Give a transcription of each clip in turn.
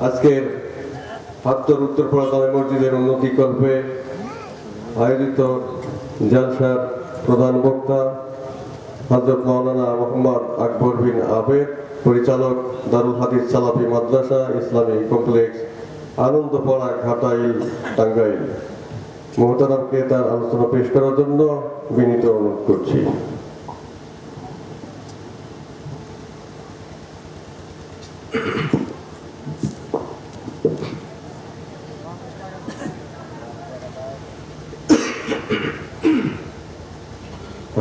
আজকের হাত্তর উত্তরপাড়া জামে মসজিদের উন্নতিকল্পে আয়োজিত জালসার প্রধান বক্তা হযরত মাওলানা মোহাম্মদ আকবর বিন আবেদ, পরিচালক দারুল হাদিস সালাফি মাদ্রাসা ইসলামী কমপ্লেক্স, আনন্দপাড়া, ঘাটাইল, টাঙ্গাইল। মোহতারামকে তার আলোচনা পেশ করার জন্য বিনীত অনুরোধ করছি।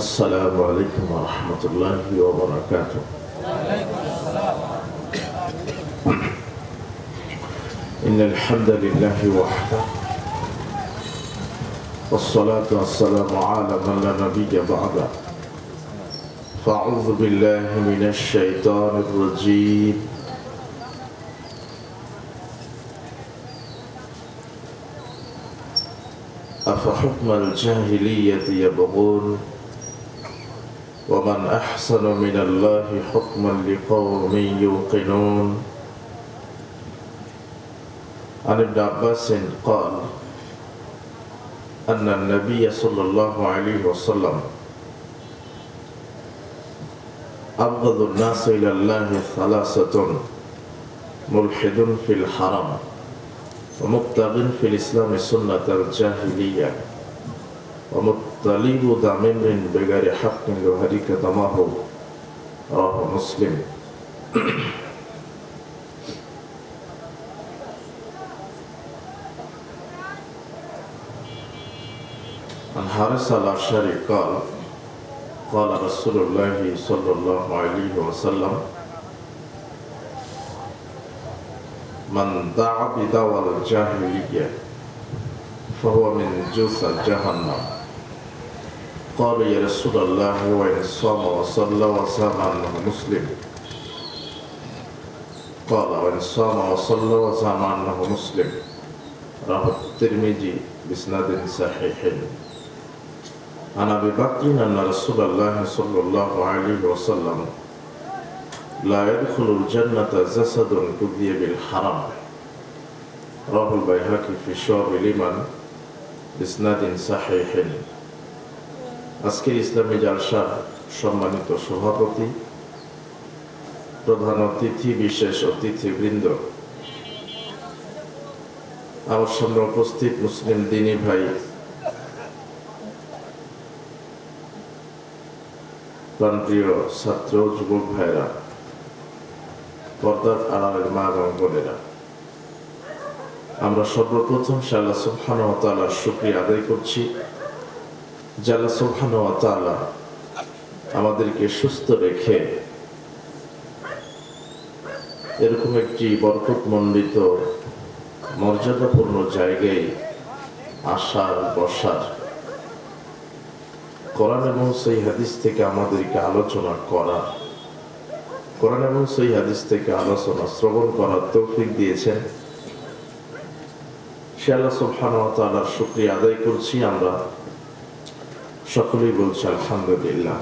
السلام عليكم ورحمة الله وبركاته. إن الحمد لله وحده والصلاة والسلام على من لا نبي بعده. فأعوذ بالله من الشيطان الرجيم. أفحكم الجاهلية يبغون ومن أحسن من الله حكما لقوم يوقنون. عن ابن عباس قال أن النبي صلى الله عليه وسلم أبغض الناس إلى الله ثلاثة: ملحد في الحرم، ومبتغ في الإسلام سنة الجاهلية، ومطلب دم بغير حق يهلك دمه. رواه مسلم. عن حارث الأشعري قال قال رسول الله صلى الله عليه وسلم: من دعا بدعوى الجاهلية فهو من جثى جهنم. قال يا رسول الله وإن صام وصلى وزعم أنه مسلم؟ قال وإن صام وصلى وزعم أنه مسلم. رواه الترمذي بإسناد صحيح. عن أبي بكر أن رسول الله صلى الله عليه وسلم لا يدخل الجنة جسد غذي بالحرام. رواه البيهقي في شعب الإيمان بإسناد صحيح. আজকের ইসলামী জালসার সম্মানিত সভাপতি, প্রধান অতিথি, বিশেষ অতিথিবৃন্দ, আমার সামনে উপস্থিত মুসলিম দিনী ভাই, প্রাণপ্রিয় ছাত্র যুবক ভাইরা, পর্দার আড়ালের মা এবং বোনেরা, আমরা সর্বপ্রথম আল্লাহ সুবহানাহু ওয়া তাআলার শুকরিয়া আদায় করছি যে আল্লাহ সুবহানাহু ওয়া তাআলা আমাদেরকে সুস্থ রেখে এরকম একটি বরকতমণ্ডিত মর্যাদাপূর্ণ জায়গায় আসার, বসার, কোরআন এবং সহিহ হাদিস থেকে আমাদেরকে আলোচনা করার, কোরআন এবং সহিহ হাদিস থেকে আলোচনা শ্রবণ করার তৌফিক দিয়েছেন। সে আল্লাহ সুবহানাহু ওয়া তাআলার শুকরিয়া আদায় করছি। আমরা সকলেই বলছি আলহামদুলিল্লাহ।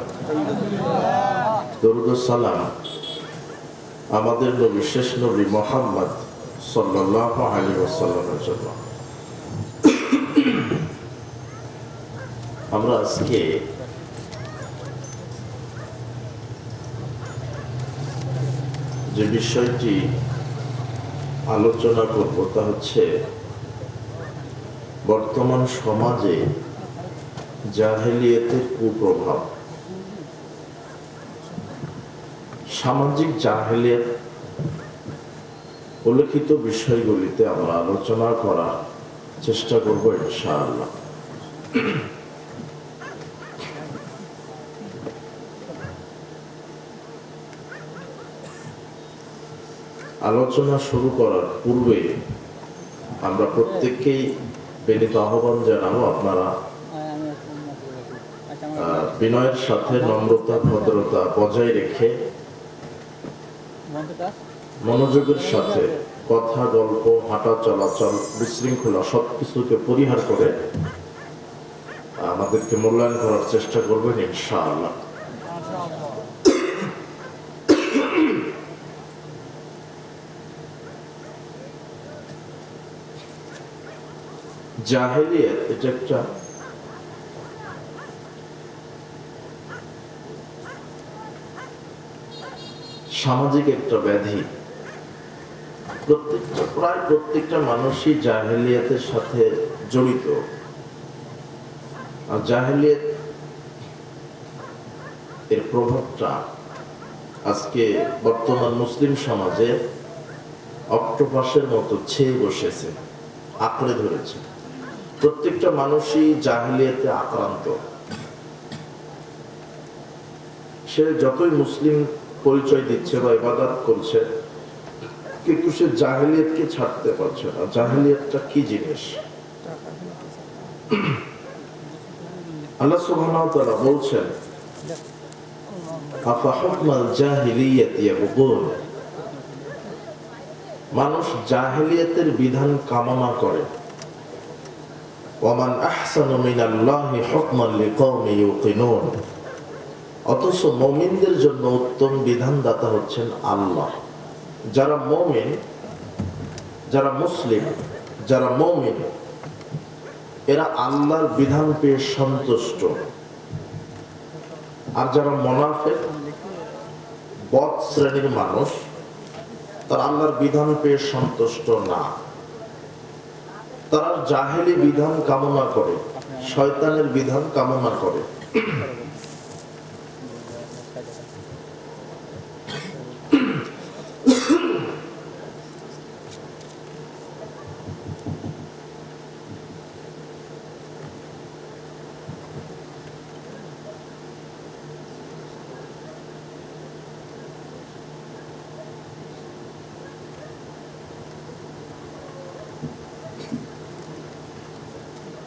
দরুদ ও সালাম আমাদের নবী, শেষ নবী মুহাম্মদ সাল্লাল্লাহু আলাইহি ওয়াসাল্লামের জন্য। আমরা আজকে যে বিষয়টি আলোচনা করব তা হচ্ছে বর্তমান সমাজে জাহেলিয়াতের কুপ্রভাব। সামাজিক জাহেলিয়াত উল্লেখিত বিষয়গুলিতে আমরা আলোচনা করার চেষ্টা করব ইনশাআল্লাহ। আলোচনা শুরু করার পূর্বে আমরা প্রত্যেককেই বিনীত আহ্বান জানাবো, আপনারা বিনয়ের সাথে নম্রতা, ভদ্রতা বজায় রেখে মনোযোগের সাথে কথা, গল্প, হাঁটা চলাচল, বিশৃঙ্খলা সবকিছুকে পরিহার করে আমাদেরকে মূল্যায়ন করার চেষ্টা করবেন ইনশাআল্লাহ। জাহেলিয়াত এটা একটা সামাজিক একটা ব্যাধি। প্রায় প্রত্যেকটা মানুষই জাহেলিয়াতের সাথে জড়িত। আর জাহেলিয়াত এর প্রভাবটা আজকে বর্তমান মুসলিম সমাজে অক্টোপাসের মতো ছেয়ে বসেছে, আঁকড়ে ধরেছে। প্রত্যেকটা মানুষই জাহেলিয়াতে আক্রান্ত। সে যতই মুসলিম পরিচয় দিচ্ছে বা ইবাদত করছে, কিন্তু সে জাহেলিয়াতকে ছাড়তে পারছে না। জাহেলিয়াতটা কি জিনিস? আল্লাহ সুবহানাহু ওয়া তাআলা বলছেন, আফাহুকমাল জাহিলিয়াতি ইয়াবগুন, মানুষ জাহেলিয়াতের বিধান কামনা করে। ওয়ামান আহসানু মিনাল্লাহি হুকমান লিকাওমি ইউকিনুন, অথচ মুমিনদের জন্য উত্তম বিধানদাতা হচ্ছেন আল্লাহ। যারা মুমিন, যারা মুসলিম, যারা মুমিন, এরা আল্লাহর বিধান পেয়ে সন্তুষ্ট। আর যারা মুনাফিক, বদ শ্রেণীর মানুষ, তারা আল্লাহর বিধান পেয়ে সন্তুষ্ট না। তারা জাহেলি বিধান কামনা করে, শয়তানের বিধান কামনা করে।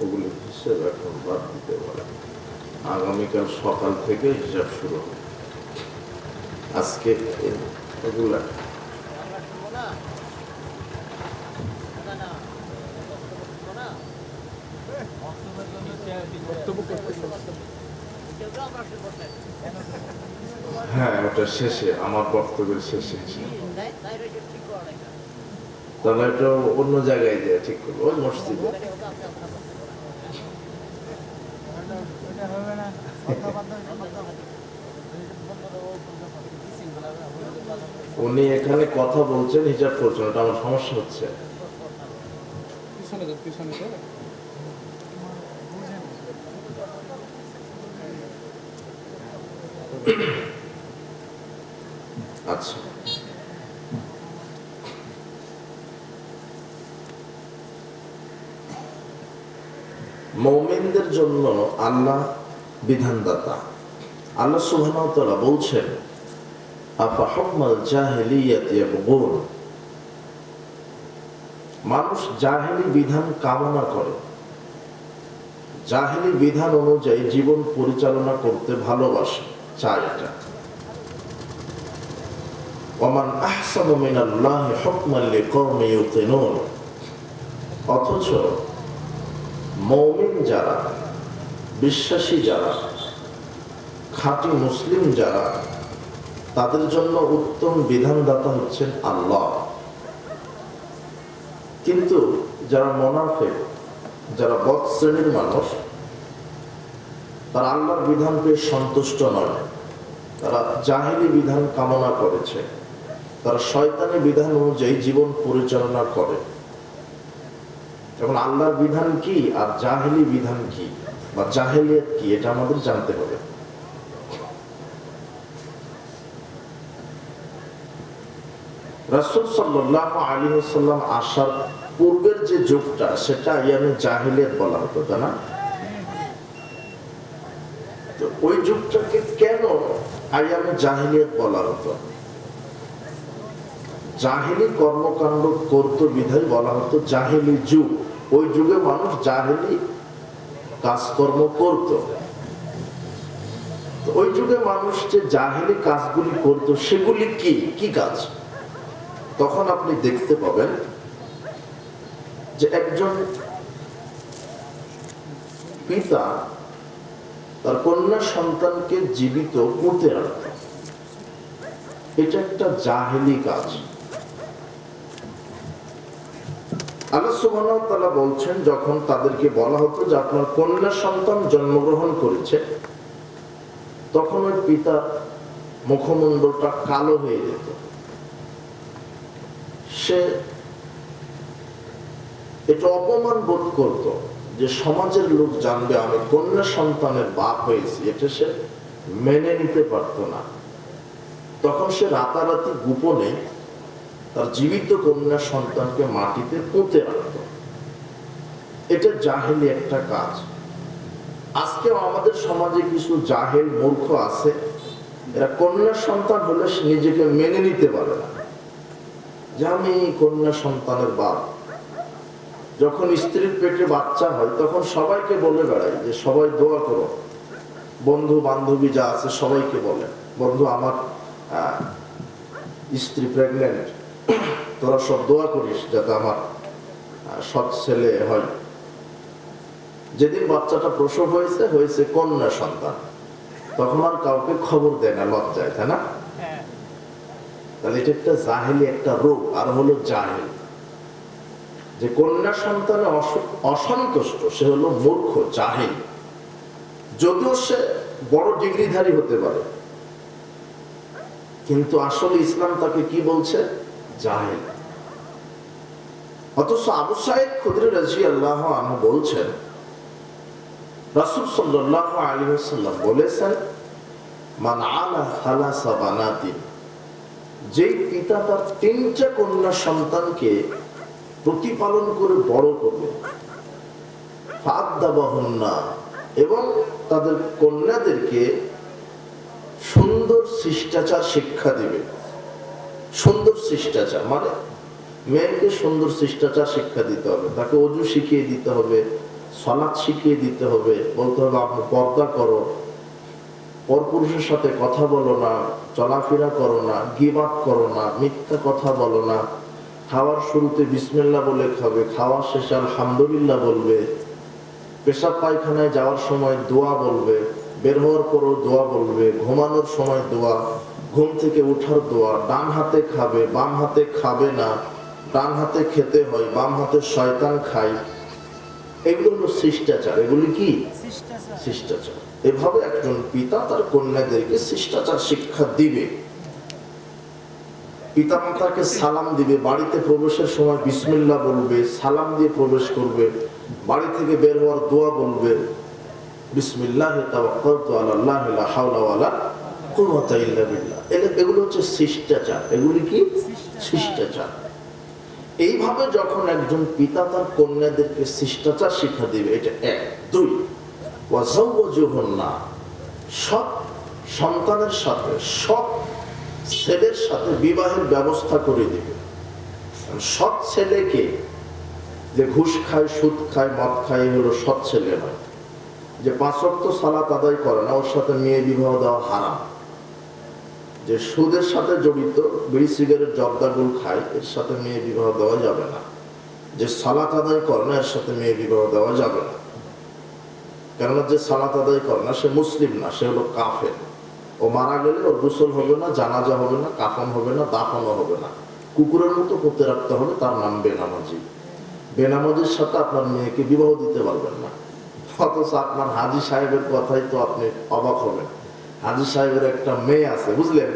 ওগুলো হিসেব এখন বাদ দিতে পারে। আগামীকাল সকাল থেকে হিসাব শুরু হবে। আজকে ওগুলা হ্যাঁ, ওটা শেষে, আমার বক্তব্যের শেষে। তাহলে এটা অন্য জায়গায় যায় ঠিক করবো, ওই মসজিদে। উনি এখানে কথা বলছেন, হিসাব করছেন, ওটা আমার সমস্যা হচ্ছে। আচ্ছা, মুমিনদের জন্য আল্লাহ বিধানদাতা। আল্লাহ সুবহানাহু ওয়া তাআলা বলছেন, আফাহুকমাল জাহিলিয়াতি ইয়াবগুন, মানুষ জাহেলি বিধান কামনা করে, জাহেলি বিধান অনুযায়ী জীবন পরিচালনা করতে ভালোবাসে, চায় এটা। ওয়ামান আহসানু মিনাল্লাহি হুকমান লিকাওমি ইউকিনুন, অথচ মুমিন যারা, বিশ্বাসী যারা, খাঁটি মুসলিম যারা, তাদের জন্য উত্তম বিধানদাতা হচ্ছেন আল্লাহ। কিন্তু যারা মুনাফিক, যারা বদ শ্রেণীর মানুষ, তারা আল্লাহর বিধান পেয়ে সন্তুষ্ট নয়। তারা জাহেলি বিধান কামনা করেছে, তারা শয়তানি বিধান অনুযায়ী জীবন পরিচালনা করে। এখন আল্লাহর বিধান কি আর জাহেলি বিধান কি বা জাহেলিয়াত কি, এটা আমাদের জানতে হবে। রাসূল সাল্লাল্লাহু আলাইহি ওয়াসাল্লাম আসার পূর্বের যে যুগটা, সেটা আইয়ামে জাহেলিয়াত বলা হতো, তাই না? তো ওই যুগটাকে কেন আইয়ামে জাহেলিয়াত বলা হতো? জাহেলি কর্মকাণ্ড করতো বিধায় বলা হতো জাহেলি যুগ। ওই যুগে মানুষ জাহেলি কাজকর্ম করত। ওই যুগে মানুষ যে জাহেলি কাজগুলি করত, সেগুলি কি কি কাজ? তখন আপনি দেখতে পাবেন যে একজন পিতা তার কন্যা সন্তানকে জীবিত পুঁতে রাখত। এটা একটা জাহেলি কাজ। আল্লাহ সুবহানাহু ওয়া তাআলা বলছেন, যখন তাদেরকে বলা হতো যে আপনার কন্যা সন্তান জন্মগ্রহণ করেছে, তখন ওই পিতা মুখমণ্ডলটা কালো হয়ে যেত। সে এটা অপমান বোধ করত যে সমাজের লোক জানবে আমি কন্যা সন্তানের বাপ হয়েছি, এটা সে মেনে নিতে পারত না। তখন সে রাতারাতি গোপনে তার জীবিত কন্যা সন্তানকে মাটিতে পুঁতে রাখত। এটা জাহেলি একটা কাজ। আজকেও আমাদের সমাজে কিছু জাহেল মূর্খ আছে, এরা কন্যা সন্তান হলে সে নিজেকে মেনে নিতে পারে না যে আমি কন্যা সন্তানের বাপ। যখন স্ত্রীর পেটে বাচ্চা হয় তখন সবাইকে বলে বেড়ায় যে সবাই দোয়া করো, বন্ধু বান্ধবী যা আছে সবাইকে বলে, বন্ধু আমার স্ত্রী প্রেগনেন্ট, তোরা সব দোয়া করিস যাতে আমার সৎ ছেলে হয়। যেদিন বাচ্চাটা প্রসব হয়েছে, হয়েছে কন্যা সন্তান, তখন আর কাউকে খবর দেয় না, লজ্জায়, তাই না? তাহলে এটা একটা জাহেলি একটা রোগ। আর হলো জাহেল, যে কন্যা সন্তানে অসন্তুষ্ট, সে হলো মূর্খ, জাহেল। যদিও সে বড় ডিগ্রিধারী হতে পারে, কিন্তু আসলে ইসলাম তাকে কি বলছে? জাহেল। অথচ আবু সাঈদ খুদরি রাদিয়াল্লাহু আনহু বলছেন, রাসূল সাল্লাল্লাহু আলাইহি ওয়াসাল্লাম বলেছেন, মান আলা খালাসা বানাতিন, যেই পিতা তার তিনটা কন্যা সন্তানকে প্রতিপালন করে বড় করবে, ফাআদ্দাবাহুন্না, এবং তাদের কন্যাদেরকে সুন্দর শিষ্টাচার শিক্ষা দিবে। সুন্দর শিষ্টাচার মানে মেয়েকে সুন্দর শিষ্টাচার শিক্ষা দিতে হবে, তাকে ওযু শিখিয়ে দিতে হবে, সালাত শিখিয়ে দিতে হবে, বলতে হবে আপনি পর্দা করো, পরপুরুষের সাথে কথা বলো না, চলাফেরা করো না, গীবাত করো না, মিথ্যা কথা বলো না, খাওয়ার শুরুতে বিসমিল্লাহ বলে খাবে, খাওয়ার শেষে আলহামদুলিল্লাহ বলবে, পেশাব পায়খানায় যাওয়ার সময় দোয়া বলবে, বের হওয়ার পরও দোয়া বলবে, ঘুমানোর সময় দোয়া, ঘুম থেকে ওঠার দোয়া, ডান হাতে খাবে, বাম হাতে খাবে না, ডান হাতে খেতে হয়, বাম হাতে শয়তান খায়। এগুলো হলো শিষ্টাচার। এগুলি কি? শিষ্টাচার। এভাবে একজন পিতা তার কন্যাদেরকে শিষ্টাচার শিক্ষা দিবে। পিতা মাতাকে সালাম দিবে, বাড়িতে প্রবেশের সময় বিসমিল্লাহ বলবে, সালাম দিয়ে প্রবেশ করবে, বাড়ি থেকে বের হওয়ার দোয়া বলবে, বিসমিল্লাহি তাওয়াক্কালতু আলাল্লাহি লা হাওলা ওয়ালা কুওয়াতা ইল্লা বিল্লাহ। এগুলো হচ্ছে শিষ্টাচার। এগুলি কি? শিষ্টাচার। এইভাবে যখন একজন পিতা তার কন্যাদেরকে শিষ্টাচার শিক্ষা দিবে, এটা এক। দুই, ওয়াজাওয়াজুহুন্না, সৎ সন্তানের সাথে, সৎ ছেলের সাথে বিবাহের ব্যবস্থা করে দিবে। সৎ ছেলেকে যে ঘুষ খায়, সুদ খায়, মদ খায়, হলো সৎ ছেলে নয়। যে 5 ওয়াক্ত সালাত আদায় করে না, ওর সাথে মেয়ে বিবাহ দেওয়া হারাম। যে সুদের সাথে জড়িত, বিড়ি সিগারেট জর্দাগুল খায়, এর সাথে মেয়ে বিবাহ দেওয়া যাবে না। যে সালাত আদায় করে না, এর সাথে মেয়ে বিবাহ দেওয়া যাবে না। কেননা যে সালাত আদায় করে না, সে মুসলিম না, সে হলো কাফের। ও মারা গেলে ওর গোসল হবে না, জানাজা হবে না, কাফন হবে না, দাফনও হবে না। কুকুরের মতো পুঁতে রাখতে হবে, তার নাম বেনামাজি। বেনামাজির সাথে আপনার মেয়েকে বিবাহ দিতে পারবেন না। অথচ আপনার হাজী সাহেবের কথাই তো আপনি অবাক হবেন। হাজী সাহেবের একটা মেয়ে আছে, বুঝলেন?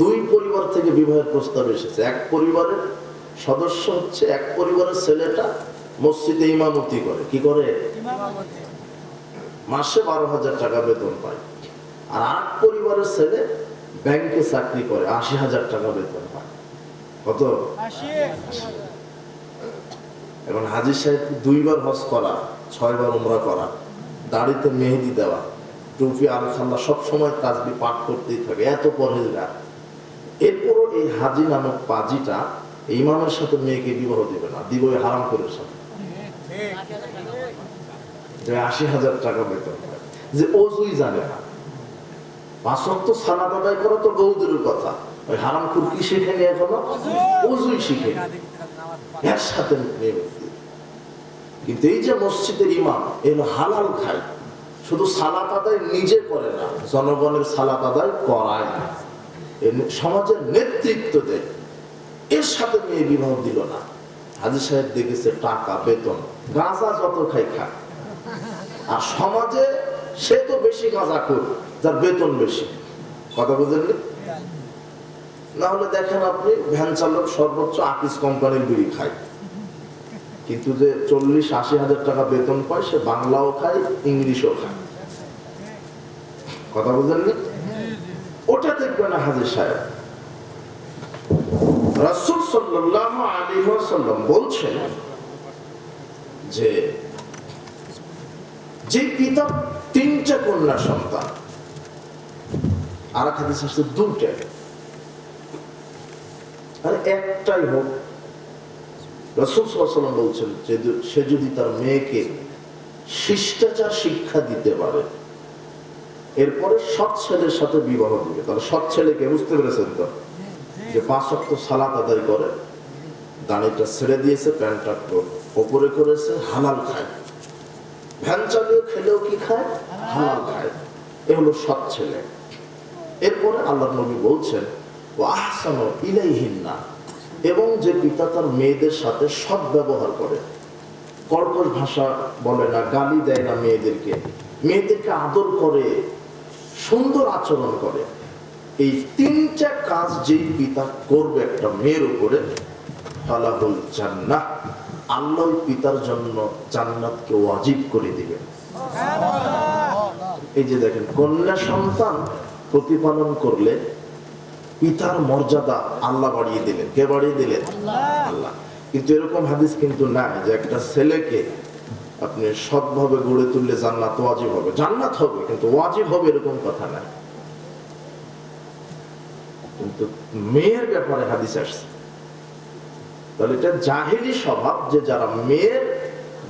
2 পরিবার থেকে বিবাহের প্রস্তাব এসেছে। এক পরিবারের সদস্য হচ্ছে, এক পরিবারের ছেলেটা মসজিদে ইমামতি করে। কি করে? মাসে 12,000 টাকা বেতন পায়। আর আরেক পরিবারের ছেলে ব্যাংকে চাকরি করে, 80,000 টাকা বেতন পায়। কত? 80। এখন হাজী সাহেব 2 বার হজ করা, 6 বার উমরা করা, দাড়িতে মেহেদি দেওয়া, টুপি আলখাল্লা, সবসময় তাসবিহ পাঠ করতেই থাকে, এত পরহেজগার। এরপরও এই হাজী নামক পাজিটা ইমামের সাথে মেয়েকে বিবাহ দিবে না, দিবে হারাম করে সাথে। 80,000 টাকা বেতন পায়, যে ওযুই জানে না। 5 ওয়াক্ত সালাত আদায় করা তো বহুদূরের কথা, ওই হারামখোর কি শিখেনি এখনো? ওযুই শিখে এর সাথে মেয়ে। কিন্তু এই যে মসজিদের ইমাম, এর হালাল খায়, শুধু সালাত আদায় নিজে করে না, জনগণের সালাত আদায় করায় না, সমাজের নেতৃত্ব দেয়, এর সাথে মেয়ে বিবাহ দিল না। হাজী সাহেব দেখেছে টাকা, বেতন, গাঁজা যত খাই খায়। আর সমাজে সে তো বেশি গাঁজা খোর, যার বেতন বেশি। কথা বুঝলেন? না হলে দেখেন আপনি ভ্যান চালক সর্বোচ্চ আকিস কোম্পানির বিড়ি খায়, কিন্তু যে 40-80 হাজার টাকা বেতন পায় সে বাংলাও খায়, ইংলিশও খায়। কথা বুঝলেন? ওটা দেখবে না হাজী সাহেব। রাসূল সাল্লাল্লাহু আলাইহি ওয়াসাল্লাম বলছেন যে যে পিতা 3টা কন্যা সন্তান, আর এক হাদিস আছে 2টা, আর একটাই হোক, রাসূল সাল্লাল্লাহু আলাইহি ওয়াসাল্লাম বলছেন যে সে যদি তার মেয়েকে শিষ্টাচার শিক্ষা দিতে পারে, এরপরে সৎ ছেলের সাথে বিবাহ দিবে। তাহলে সৎ ছেলেকে বুঝতে পেরেছেন তো, যে 5 ওয়াক্ত সালাত আদায় করে, দাড়িটা ছেড়ে দিয়েছে, প্যান্টটা ওপরে করেছে, হালাল খায়, ভ্যান চালিয়ে খেলেও কি খায়? হালাল খায়। এ হলো সৎ ছেলে। এরপরে আল্লাহর নবী বলছেন ও আহসানু ইলাইহিন্না, এবং যে পিতা তার মেয়েদের সাথে সৎ ব্যবহার করে, কর্কশ ভাষা বলে না, গালি দেয় না, মেয়েদেরকে আদর করে, সুন্দর আচরণ করে। এই 3টা কাজ যেই পিতা করবে একটা মেয়ের উপরে, ফালাহুল জান্নাহ, আল্লাহ পিতার জন্য জান্নাতকে ওয়াজিব করে দিবে। এই যে দেখেন, কন্যা সন্তান প্রতিপালন করলে পিতার মর্যাদা আল্লাহ বাড়িয়ে দিলেন। কে বাড়িয়ে দিলেন? আল্লাহ। কিন্তু এরকম হাদিস কিন্তু নাই যে একটা ছেলেকে আপনি সৎভাবে গড়ে তুললে জান্নাত ওয়াজিব হবে। জান্নাত হবে কিন্তু ওয়াজিব হবে এরকম কথা নাই। কিন্তু মেয়ের ব্যাপারে হাদিস আসছে। তাহলে এটা জাহেলি স্বভাব, যে যারা মেয়ের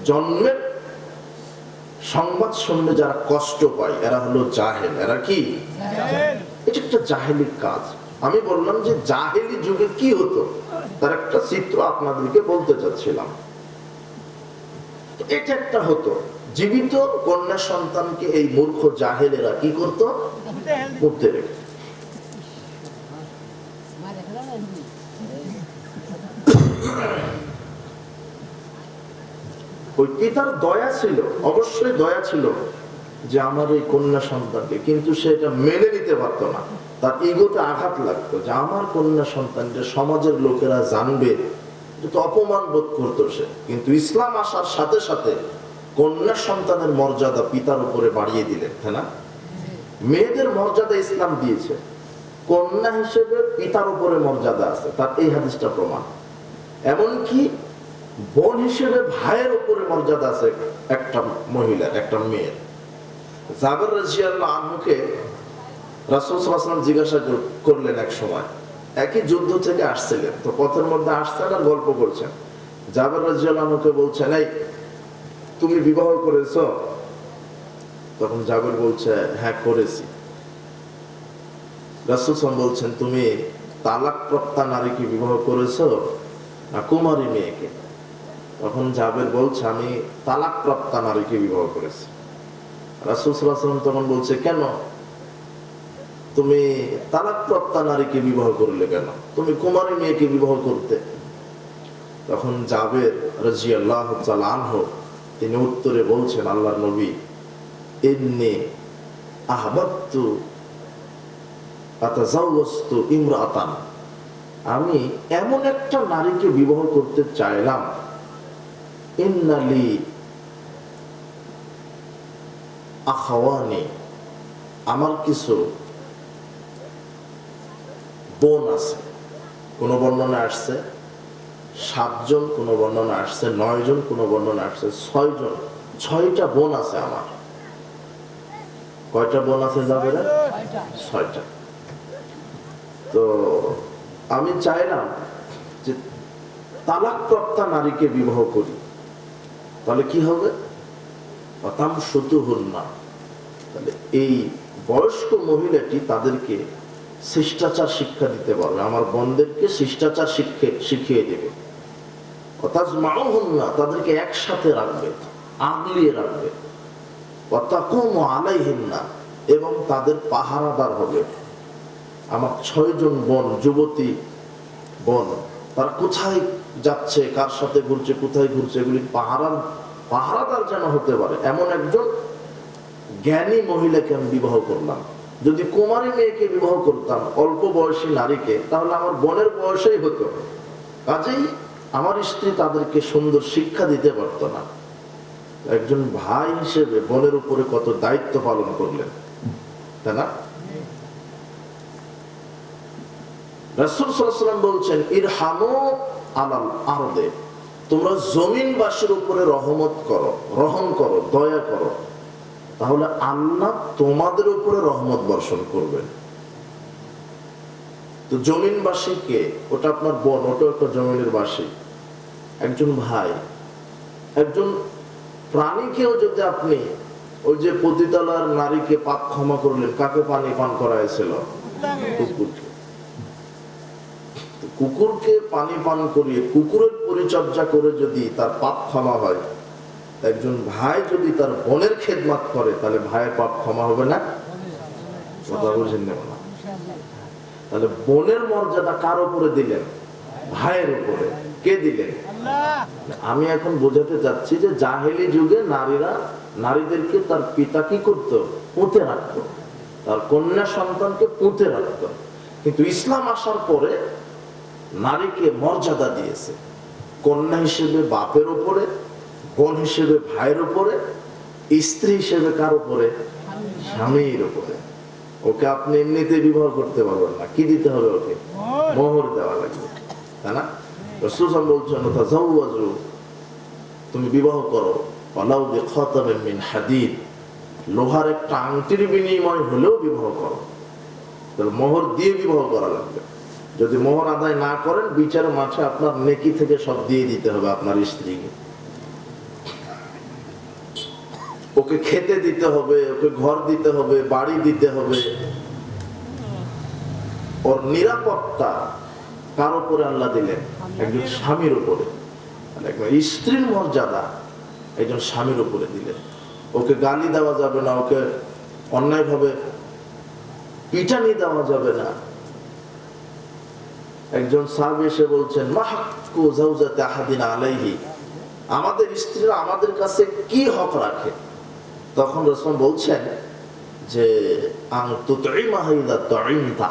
জন্মের সংবাদ শুনলে যারা কষ্ট পায়, এরা হলো জাহেল। এরা কি? এটা একটা জাহেলি কাজ। আমি বললাম যে জাহেলি যুগে কি হতো, তার একটা চিত্র আপনাদেরকে বলতে চাচ্ছিলাম। এটা একটা হতো, জীবিত কন্যা সন্তানকে এই মূর্খ জাহেলেরা কি করতো? মুক্তে রেখে। ওই পিতার দয়া ছিল, অবশ্যই দয়া ছিল যে আমার এই কন্যা সন্তানকে, কিন্তু সে এটা মেনে নিতে পারতো না। তার ইগোতে আঘাত লাগতো যে আমার কন্যা সন্তানকে সমাজের লোকেরা জানবে, এটা অপমান বোধ করতো সে। কিন্তু ইসলাম আসার সাথে সাথে কন্যা সন্তানের মর্যাদা পিতার উপরে বাড়িয়ে দিলেন, তাই না? মেয়েদের মর্যাদা ইসলাম দিয়েছে, কন্যা হিসেবে পিতার উপরে মর্যাদা আছে, তার এই হাদিসটা প্রমাণ। এমনকি বোন হিসেবে ভাইয়ের উপরে মর্যাদা আছে একটা মহিলার, একটা মেয়ের। জাবের রাদিয়াল্লাহু আনহুকে রাসূল সাল্লাল্লাহু আলাইহি ওয়াসাল্লাম জিজ্ঞাসা করলেন এক সময়, একই যুদ্ধ থেকে আসছিলেন, তো পথের মধ্যে আসছেন আর গল্প করছেন। জাবের রাদিয়াল্লাহু আনহুকে বলছেন, এই তুমি বিবাহ করেছো? তখন জাবের বলছে, হ্যাঁ করেছি। রাসূল সাল্লাল্লাহু আলাইহি ওয়াসাল্লাম বলছেন, তুমি তালাকপ্রাপ্তা নারীকে বিবাহ করেছো না কুমারী মেয়েকে? তখন জাবের বলছে, আমি তালাকপ্রাপ্তা নারীকে বিবাহ করেছি। রাসূল সাল্লাল্লাহু আলাইহি ওয়াসাল্লাম তখন বলছে, কেন তুমি তালাকপ্রাপ্তা নারীকে বিবাহ করলে, কেন তুমি কুমারী মেয়েকে বিবাহ করতে? তখন জাবের রাদিয়াল্লাহু তাআলা আনহু তিনি উত্তরে বলছেন, আল্লাহর নবী, ইন্নী আহবাবতু আতাজাওয়াজতু ইমরাআতান, আমি এমন একটা নারীকে বিবাহ করতে চাইলাম, ইন্নালি আখাওয়ানি, আমার কিছু বোন আছে। কোন বর্ণনা আসছে 7 জন, কোন বর্ণনা আসছে 9 জন, কোন বর্ণনা আসছে 6 জন। 6টা বোন আছে আমার। কয়টা বোন আছে যাবে? 6টা। তো আমি চাইলাম যে তালাকপ্রাপ্তা নারীকে বিবাহ করি, তাহলে কি হবে? তামসুতুহুন্না, তাহলে এই বয়স্ক মহিলাটি তাদেরকে শিষ্টাচার শিক্ষা দিতে পারবে, আমার বোনদেরকে শিষ্টাচার শিখিয়ে দেবে। তাজমাউহুন্না, তাদেরকে একসাথে রাখবে, আগলিয়ে রাখবে। ওয়াতাকুমু আলাইহিন্না, এবং তাদের পাহারাদার হবে। আমার 6 জন বোন, যুবতী বোন, তার কোথায় যাচ্ছে, কার সাথে ঘুরছে, কোথায় ঘুরছে, এগুলি পাহারাদার যেন হতে পারে এমন একজন জ্ঞানী মহিলাকে আমি বিবাহ করলাম। যদি কুমারী মেয়েকে বিবাহ করতাম, অল্প বয়সী নারীকে, তাহলে আমার বোনের বয়সেই হতো, কাজেই আমার স্ত্রী তাদেরকে সুন্দর শিক্ষা দিতে পারত না। একজন ভাই হিসেবে বোনের উপরে কত দায়িত্ব পালন করলেন, তাই না? রাসূল সাল্লাল্লাহু আলাইহি ওয়াসাল্লাম বলছেন, ইরহামু আলাল আরদে, তোমরা জমিনবাসীর উপরে রহমত করো, রহম করো, দয়া করো, তাহলে আল্লাহ তোমাদের উপরে রহমত বর্ষণ করবেন। তো জমিনবাসী কে? ওটা আপনার বোন, ওটা একটা জমিনের বাসী, একজন ভাই। একজন প্রাণীকেও যদি আপনি, ওই যে পতিতালার নারীকে পাপ ক্ষমা করলেন, কাকে পানি পান করাইছিল? কুকুরকে। কুকুরকে পানি পান করিয়ে, কুকুরের পরিচর্যা করে যদি তার পাপ ক্ষমা হয়, একজন ভাই যদি তার বোনের খেদমত করে, তাহলে ভাইয়ের পাপ ক্ষমা হবে না? কথা বুঝেন না? তাহলে বোনের মর্যাদা কার উপরে দিলেন? ভাইয়ের উপরে। কে দিলেন? আমি এখন বোঝাতে চাচ্ছি যে জাহেলি যুগে নারীদেরকে তার পিতা কি করত? পুঁতে রাখত, তার কন্যা সন্তানকে পুঁতে রাখত। কিন্তু ইসলাম আসার পরে নারীকে মর্যাদা দিয়েছে, কন্যা হিসেবে বাপের উপরে, বোন হিসেবে ভাইয়ের উপরে, স্ত্রী হিসেবে কার উপরে? স্বামীর উপরে। ওকে আপনি এমনিতে বিবাহ করতে পারবেন না, কি দিতে হবে? ওকে মোহর দেওয়া লাগবে, তাই না? রাসূল বলছেন, তাযাওয়াজু, তুমি বিবাহ করো, ওয়ালাউ বিখাতামিন মিন হাদিদ, লোহার একটা আংটির বিনিময় হলেও বিবাহ করো। তাহলে মোহর দিয়ে বিবাহ করা লাগবে। যদি মোহর আদায় না করেন, বিচার মাঠে আপনার নেকি থেকে সব দিয়ে দিতে হবে আপনার স্ত্রীকে। ওকে খেতে দিতে হবে, ওকে ঘর দিতে হবে, বাড়ি দিতে হবে। ওর নিরাপত্তা কার উপরে আল্লাহ দিলেন? একজন স্বামীর উপরে। স্ত্রীর মর্যাদা একজন স্বামীর উপরে দিলেন। ওকে গালি দেওয়া যাবে না, ওকে অন্যায়ভাবে পিটানি দেওয়া যাবে না। একজন সাহাবী এসে বলছেন, মা হাক্কু যাওজাতি আহাদিনা আলাইহি, আমাদের স্ত্রীরা আমাদের কাছে কি হক রাখে? তখন রাসূল বলছেন যে, আন তুতঈমাহা ইযা তুঈমতা,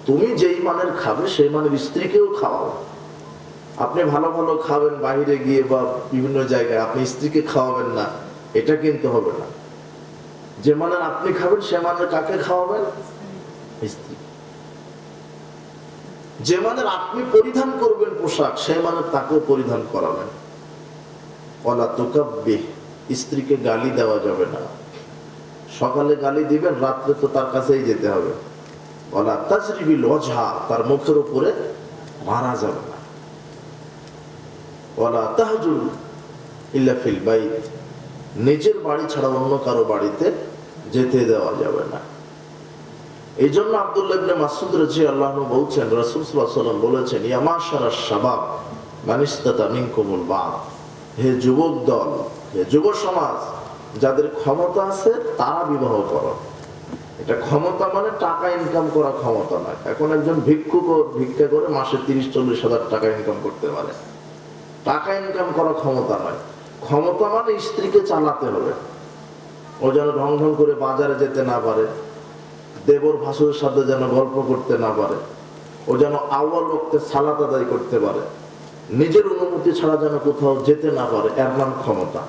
তুমি যেই মানের খাবে সেই মানের স্ত্রীকেও খাওয়াও। আপনি ভালো ভালো খাবেন বাইরে গিয়ে বা বিভিন্ন জায়গায়, আপনি স্ত্রীকে খাওয়াবেন না, এটা কিন্তু হবে না। যে মানের আপনি খাবেন সে মানের কাকে খাওয়াবেন? স্ত্রী। যে মানের আপনি পরিধান করবেন পোশাক, সেই মানের তাকেও পরিধান করাবেন। ওয়ালা তুকাব্বিহ, স্ত্রীকে গালি দেওয়া যাবে না। সকালে গালি দিবেন, রাত্রে তো তার কাছেই যেতে হবে। ওয়ালা তাজরিবিল ওয়াজহা, তার মুখের উপরে মারা যাবে না। ওয়ালা তাহজুর ইল্লা ফিল বাইত, নিজের বাড়ি ছাড়া অন্য কারো বাড়িতে যেতে দেওয়া যাবে না। এই জন্য আব্দুল্লাহ ইবনে মাসউদ রাদিয়াল্লাহু আনহু বলছেন, রাসূল সাল্লাল্লাহু আলাইহি ওয়াসাল্লাম বলেছেন, ইয়া মাশারাশ শাবাব মান ইসতাতা মিনকুমুল বা'দ, হে যুবক দল, হে যুব সমাজ, যাদের ক্ষমতা আছে তারা বিবাহ করো। এটা ক্ষমতা মানে টাকা ইনকাম করা ক্ষমতা নয়। এখন একজন ভিক্ষুক ভিক্ষা করে মাসে 30-40 হাজার টাকা ইনকাম করতে পারে, টাকা ইনকাম করা ক্ষমতা নয়। ক্ষমতা মানে স্ত্রীকে চালাতে হবে। ও যেন ঢং ঢং করে বাজারে যেতে না পারে, দেবর ভাসুরের সাথে যেন গল্প করতে না পারে, ও যেন আউয়াল ওয়াক্তে সালাত আদায় করতে পারে, নিজের অনুমতি ছাড়া যেন কোথাও যেতে না পারে, এর নাম ক্ষমতা।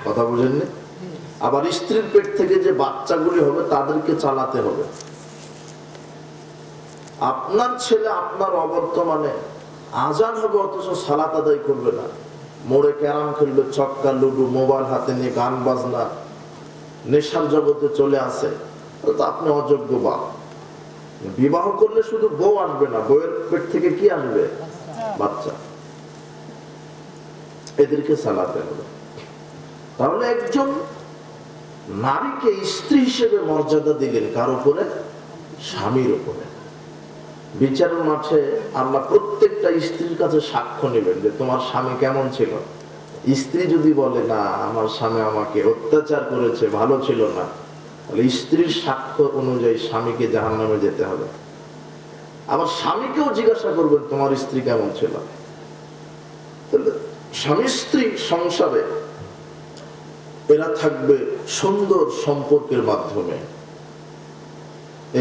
কথা বুঝেননি? আবার স্ত্রীর পেট থেকে যে বাচ্চাগুলি হবে তাদেরকে চালাতে হবে। আপনার ছেলে আপনার অবর্তমানে আজান হবে অথচ সালাত আদায় করবে না, মোড়ে ক্যারাম খেলবে, ছক্কা লুডু, মোবাইল হাতে নিয়ে গান বাজনা, নেশার জগতে চলে আসে, তো আপনি অযোগ্য বাপ। বিবাহ করলে শুধু বউ আসবে না, বউয়ের পেট থেকে কি আসবে? বাচ্চা। এদেরকে চালাতে হবে। তাহলে একজন নারীকে স্ত্রী হিসেবে মর্যাদা দিলেন কার উপরে? স্বামীর উপরে। বিচারের মাঠে আল্লাহ প্রত্যেকটা স্ত্রীর কাছে সাক্ষ্য নেবেন যে তোমার স্বামী কেমন ছিল। স্ত্রী যদি বলে না, আমার স্বামী আমাকে অত্যাচার করেছে, ভালো ছিল না, তাহলে স্ত্রীর সাক্ষ্য অনুযায়ী স্বামীকে জাহান্নামে যেতে হবে। আবার স্বামীকেও জিজ্ঞাসা করবেন তোমার স্ত্রী কেমন ছিল। তাহলে স্বামী স্ত্রী সংসারে এরা থাকবে সুন্দর সম্পর্কের মাধ্যমে,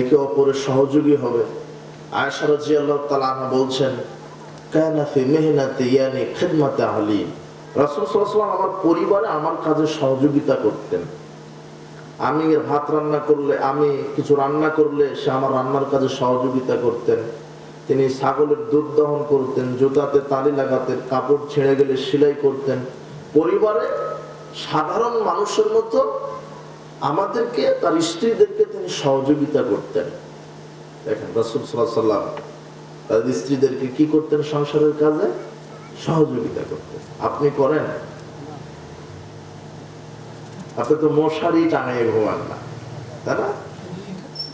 একে অপরের সহযোগী হবে। আয়েশা রাদিয়াল্লাহু তাআলা আনহা বলছেন, কানা ফি মিহনাতি ইয়ানি খিদমাতি আহলি, রাসূল সাল্লাল্লাহু আলাইহি ওয়াসাল্লাম আমার পরিবারে আমার কাজে সহযোগিতা করতেন। আমি ভাত রান্না করলে, আমি কিছু রান্না করলে সে আমার রান্নার কাজে সহযোগিতা করতেন। তিনি ছাগলের দুধ দহন করতেন, জুতাতে তালি লাগাতেন, কাপড় ছিঁড়ে গেলে সেলাই করতেন। পরিবারে সাধারণ মানুষের মতো আমাদেরকে, তার স্ত্রীদেরকে তিনি সহযোগিতা করতেন। দেখেন রাসূল সাল্লাল্লাহু আলাইহি ওয়াসাল্লাম তার স্ত্রীদেরকে কি করতেন? সংসারের কাজে সহযোগিতা করতেন। আপনি করেন? আপনি তো মশারি টাঙিয়ে ঘুমান না, তাই না?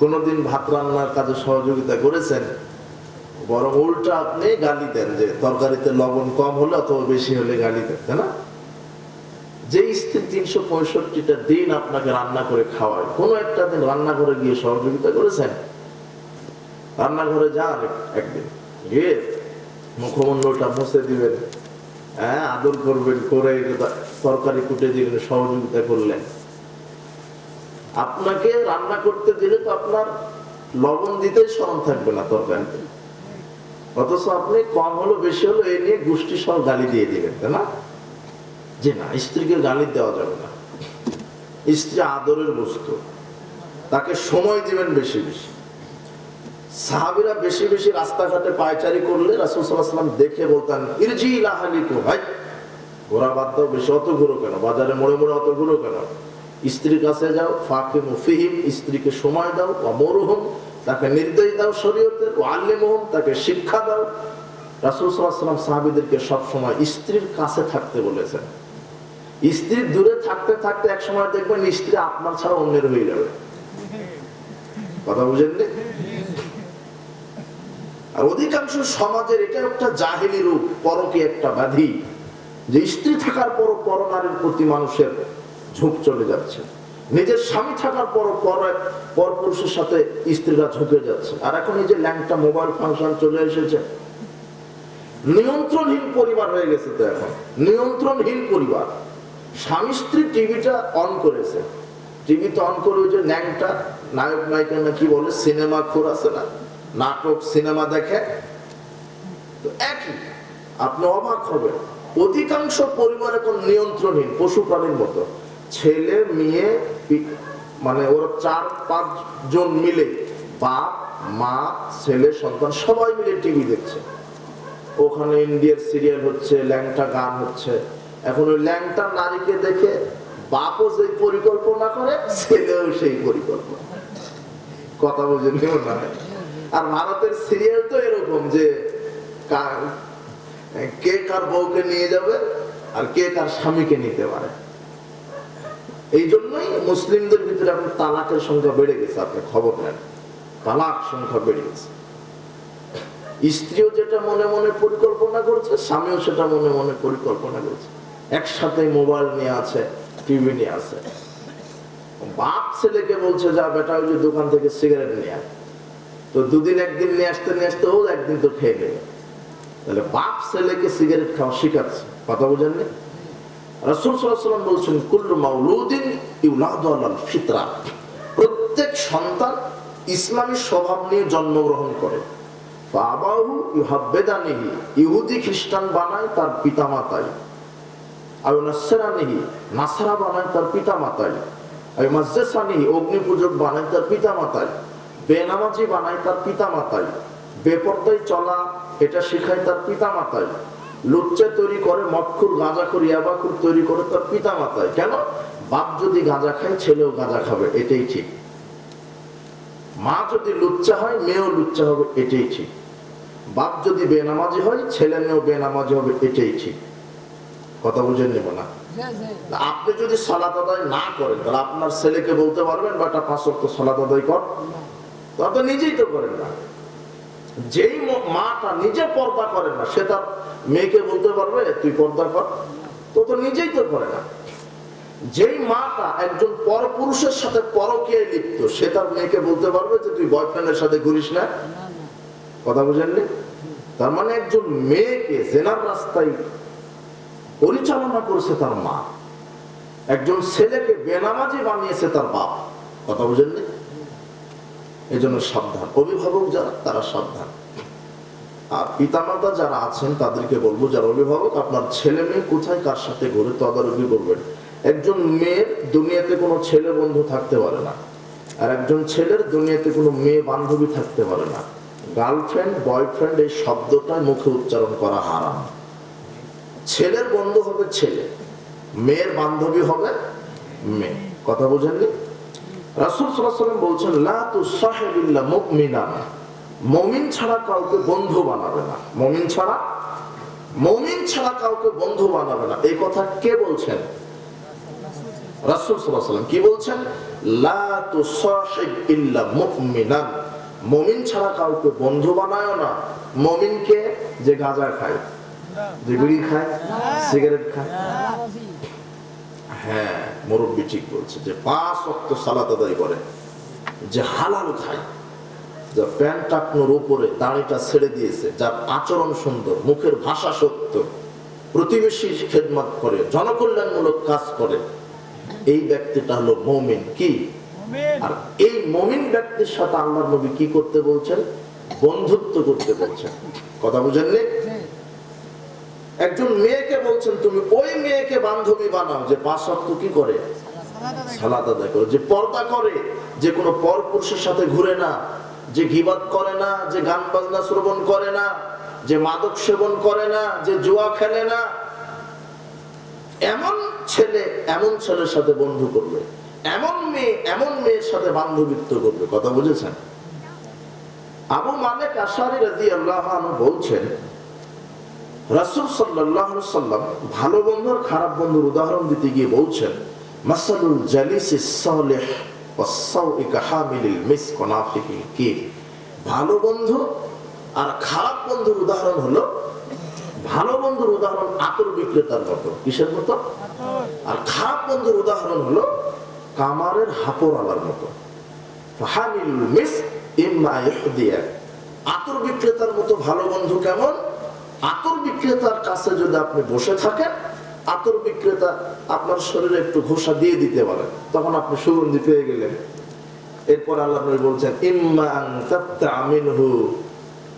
কোনদিন ভাত রান্নার কাজে সহযোগিতা করেছেন? বরং উল্টা আপনি গালি দেন, যে তরকারিতে লবণ কম হলে অথবা বেশি হলে গালি দেন, তাই না? যে স্ত্রী 365টা দিন আপনাকে রান্না করে খাওয়ায়, কোন একটা দিন রান্নাঘরে গিয়ে সহযোগিতা করেছেন? রান্নাঘরে যান একদিন, গিয়ে মুখমণ্ডলটা মুছে দিবেন, হ্যাঁ, আদর করবেন, করে তরকারি কুটে দিলেন, সহযোগিতা করলেন। আপনাকে রান্না করতে দিলে তো আপনার লবণ দিতেই স্মরণ থাকবে না তরকারিতে, অথচ আপনি কম হলো বেশি হলো এই নিয়ে গোষ্ঠী সহ গালি দিয়ে দিবেন, তাই না? যে না, স্ত্রীকে গালি দেওয়া যাবে না, স্ত্রী আদরের বস্তু, তাকে সময় দিবেন বেশি বেশি। সাহাবীরা বেশি বেশি রাস্তাঘাটে পায়চারি করলে রাসূল সাল্লাল্লাহু আলাইহি ওয়াসাল্লাম দেখে বলতেন, ইরজি ইলা আহলিকুম, ভাই ঘোরা বাদ দাও, বেশি অত ঘুরো কেন, বাজারে মোড়ে মোড়ে অত ঘুরো কেন, স্ত্রীর কাছে যাও, ফাকিমু ফিহিম, স্ত্রীকে সময় দাও, ওয়ামুরহুম, তাকে নির্দেশ দাও শরীয়তের, ওয়াল্লিমুহুম, তাকে শিক্ষা দাও। রাসূল সাল্লাল্লাহু আলাইহি ওয়াসাল্লাম সাহাবীদেরকে সব সময় স্ত্রীর কাছে থাকতে বলেছেন। স্ত্রী দূরে থাকতে থাকতে এক সময় দেখবেন স্ত্রী আপনার ছাড়া অন্যের হয়ে যাবে। কথা বুঝেননি? আর অধিকাংশ সমাজের এটা একটা জাহেলি রূপ, পরকী একটা ব্যাধি, যে স্ত্রী থাকার পর পরনারীর প্রতি মানুষের ঝোঁক চলে যাচ্ছে। নিজের স্বামী থাকার পর পর পুরুষের সাথে স্ত্রীরা ঝুঁকে যাচ্ছে। আর এখন এই যে ল্যাংটা মোবাইল ফাংশন চলে এসেছে, নিয়ন্ত্রণহীন পরিবার হয়ে গেছে। তো এখন নিয়ন্ত্রণহীন পরিবার, স্বামী স্ত্রী টিভিটা অন করেছে, টিভিতে অন করে ওই যে ল্যাংটা নায়ক নায়িকা না কি বলে, সিনেমা খোর আছে না, নাটক সিনেমা দেখে। তো একই, আপনি অবাক হবেন, অধিকাংশ পরিবার এখন নিয়ন্ত্রণহীন, পশু প্রাণীর মতো। ছেলে মেয়ে মানে ওরা 4-5 জন মিলে, বাপ মা ছেলে সন্তান সবাই মিলে টিভি দেখছে। ওখানে ইন্ডিয়ার সিরিয়াল হচ্ছে, ল্যাংটা গান হচ্ছে। এখন ওই ল্যাংটা নারীকে দেখে বাপও যে পরিকল্পনা করে, ছেলেও সেই পরিকল্পনা। কথা বুঝেন না? আর ভারতের সিরিয়াল তো এরকম যে কে কার বউকে নিয়ে যাবে আর কে কার স্বামীকে নিতে পারে। এই জন্যই মুসলিমদের ভিতরে এখন তালাকের সংখ্যা বেড়ে গেছে। আপনি খবর নেন, তালাক সংখ্যা বেড়ে গেছে। স্ত্রীও যেটা মনে মনে পরিকল্পনা করছে, স্বামীও সেটা মনে মনে পরিকল্পনা করছে। একসাথে মোবাইল নিয়ে আছে, টিভি নিয়ে আছে। বাপ ছেলেকে বলছে, যা বেটা ওই যে দোকান থেকে সিগারেট নিয়ে আয়। তো দুদিন একদিন নিয়ে আসতে ও একদিন তো খেয়ে নেবে। তাহলে বাপ ছেলেকে সিগারেট খাওয়া শিখাচ্ছে। কথা বুঝেননি? রাসূল সাল্লাল্লাহু আলাইহি ওয়াসাল্লাম বলছেন, কুল্লু মাউলুদিন ইউলাদু আলাল ফিতরা, প্রত্যেক সন্তান ইসলামী স্বভাব নিয়ে জন্মগ্রহণ করে। ফাআবাহু ইউহাব্বিদানিহি, ইহুদি খ্রিস্টান বানায় তার পিতামাতাই, আর নাসরানিহি, নাসারা বানায় তার পিতামাতাই, আর মাজসানিহি, অগ্নি পূজক বানায় তার পিতামাতাই, বেনামাজি বানায় তার পিতামাতাই, বেপরদায় চলা এটা শেখায় তার পিতামাতাই, লুচ্চা তৈরি করে, মদখুর গাঁজাখুর ইয়াবাখুর তৈরি করে তার পিতামাতাই। কেন? বাপ যদি গাঁজা খায় ছেলেও গাঁজা খাবে, এটাই ঠিক। মা যদি লুচ্চা হয় মেয়েও লুচ্চা হবে, এটাই ঠিক। বাপ যদি বেনামাজি হয় ছেলে মেয়েও বেনামাজি হবে, এটাই ঠিক। কথা বুঝে নেব না? আপনি যদি সালাত আদায় না করেন, তাহলে আপনার ছেলেকে বলতে পারবেন বেটা 5 ওয়াক্ত সালাত আদায় কর? তো আপনি নিজেই তো করেন না। যেই মাটা নিজে পর্দা করেন না, সে তার মেয়েকে বলতে পারবে তুই পর্দা কর? তো নিজেই তো করে না। যেই মাটা একজন পরপুরুষের সাথে পরকীয়ায় লিপ্ত, সে তার মেয়েকে বলতে পারবে যে তুই বয়ফ্রেন্ডের সাথে ঘুরিস না? কথা বুঝেননি? তার মানে একজন মেয়েকে জেনার রাস্তায় পরিচালনা করেছে তার মা, একজন ছেলেকে বেনামাজি বানিয়েছে তার বাপ। কথা বুঝেননি? এই জন্য সাবধান, অভিভাবক যারা তারা সাবধান। আর পিতামাতা যারা আছেন তাদেরকে বলবো, যারা অভিভাবক, আপনার ছেলে মেয়ে কোথায় কার সাথে ঘুরে তদারকি করবেন। একজন মেয়ের দুনিয়াতে কোনো ছেলে বন্ধু থাকতে পারে না, আর একজন ছেলের দুনিয়াতে কোনো মেয়ে বান্ধবী থাকতে পারে না। গার্লফ্রেন্ড বয়ফ্রেন্ড এই শব্দটা মুখে উচ্চারণ করা হারাম। ছেলের বন্ধু হবে ছেলে, মেয়ের বান্ধবী হবে মেয়ে। কথা বুঝেননি? রাসূল সাল্লাল্লাহু আলাইহি ওয়াসাল্লাম বলছেন, লা তুসাহিব ইল্লা মুমিনা, মুমিন ছাড়া কাউকে বন্ধু বানাবে না। মুমিন ছাড়া কাউকে বন্ধু বানাবে না। এই কথা কে বলছেন? রাসূল সাল্লাল্লাহু আলাইহি ওয়াসাল্লাম কি বলছেন? লা তুসাহিব ইল্লা মুমিনান, মুমিন ছাড়া কাউকে বন্ধু বানায়ও না। মুমিনকে যে গাঁজা খায়, যে বিড়ি খায়, সিগারেট খায়, হ্যাঁ মুরব্বী ঠিক বলছে, যে 5 ওয়াক্ত সালাত আদায় করে, যে হালাল খায়, যার প্যান্ট টাকনোর উপরে দাড়িটা ছেড়ে দিয়েছে, যার আচরণ সুন্দর, মুখের ভাষা সত্য, প্রতিবেশীর খেদমত করে, জনকল্যাণমূলক কাজ করে, এই ব্যক্তিটা হলো মুমিন। কি? আর এই মুমিন ব্যক্তির সাথে আল্লাহর নবী কি করতে বলছেন? বন্ধুত্ব করতে বলছেন। কথা বুঝেননি? একজন মেয়েকে বলছেন তুমি ওই মেয়েকে বান্ধবী বানাও যে 5 ওয়াক্ত কি করে? সালাত আদায় করে, যে পর্দা করে, যে কোনো পরপুরুষের সাথে ঘুরে না, যে গীবত করে না, যে গান বাজনা শ্রবণ করে না, যে মাদক সেবন করে না, যে জুয়া খেলে না। এমন ছেলে এমন ছেলের সাথে বন্ধু করবে, এমন মেয়ের সাথে বান্ধবীত্ব করবে। কথা বুঝেছেন? আবু মালিক আশআরী রাদিয়াল্লাহু আনহু বলছেন, রাসূল সাল্লাল্লাহু আলাইহি ওয়াসাল্লাম ভালো বন্ধু আর খারাপ বন্ধুর উদাহরণ দিতে গিয়ে বলছেন, মাসালুল জালিসিস সালিহ ওয়াস-সাউই কাহামিলিল মিসক ওয়া নাফিহিল কির। ভালো বন্ধু আর খারাপ বন্ধুর উদাহরণ হলো, ভালো বন্ধুর উদাহরণ আতর বিক্রেতার মতো। কিসের মতো? আর খারাপ বন্ধুর উদাহরণ হলো কামারের হাপড়ালার মতো। ফাহামিলুল মিসক ইম্মা ইহদিয়া। আতর বিক্রেতার মতো ভালো বন্ধু কেমন? আতর বিক্রেতার কাছে যদি আপনি বসে থাকেন, আতর বিক্রেতা আপনার শরীরে একটু ঘোষা দিয়ে দিতে পারে, তখন আপনি সুগন্ধি পেয়ে গেলেন। এরপর আল্লাহ নবী বলছেন, ইম্মা আন তাবতা'a মিনহু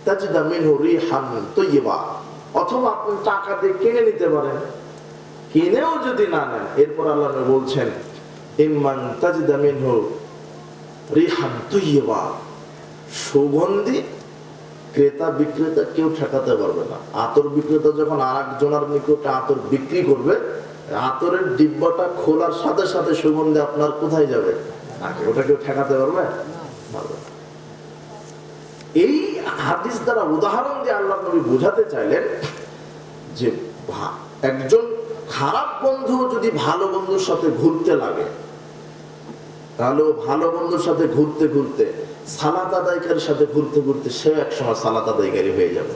তাজিদা মিনহু রিহান তাইয়্যিবা। অথবা আপনি টাকা দিয়ে কিনে নিতে পারেন, কিনেও যদি না নেন, এরপর আল্লাহ নবী বলছেন, ইম্মা আন তাজিদা মিনহু রিহান তাইয়্যিবা। সুগন্ধি ক্রেতা বিক্রেতা কেউ ঠেকাতে পারবে না। আতর বিক্রেতা যখন আরেকজনের নিকটে আতর বিক্রি করবে, আতরের ডিব্বাটা খোলার সাথে সাথে সুগন্ধি আপনার কোথায় যাবে? ওটা কেউ ঠেকাতে পারবে? এই হাদিস দ্বারা উদাহরণ দিয়ে আল্লাহ নবী বোঝাতে চাইলেন যে একজন খারাপ বন্ধু যদি ভালো বন্ধুর সাথে ঘুরতে লাগে, তাহলে ভালো বন্ধুর সাথে ঘুরতে ঘুরতে, সালাত আদায়কারীর সাথে ঘুরতে ঘুরতে সে একসময় সালাত আদায়কারী হয়ে যাবে।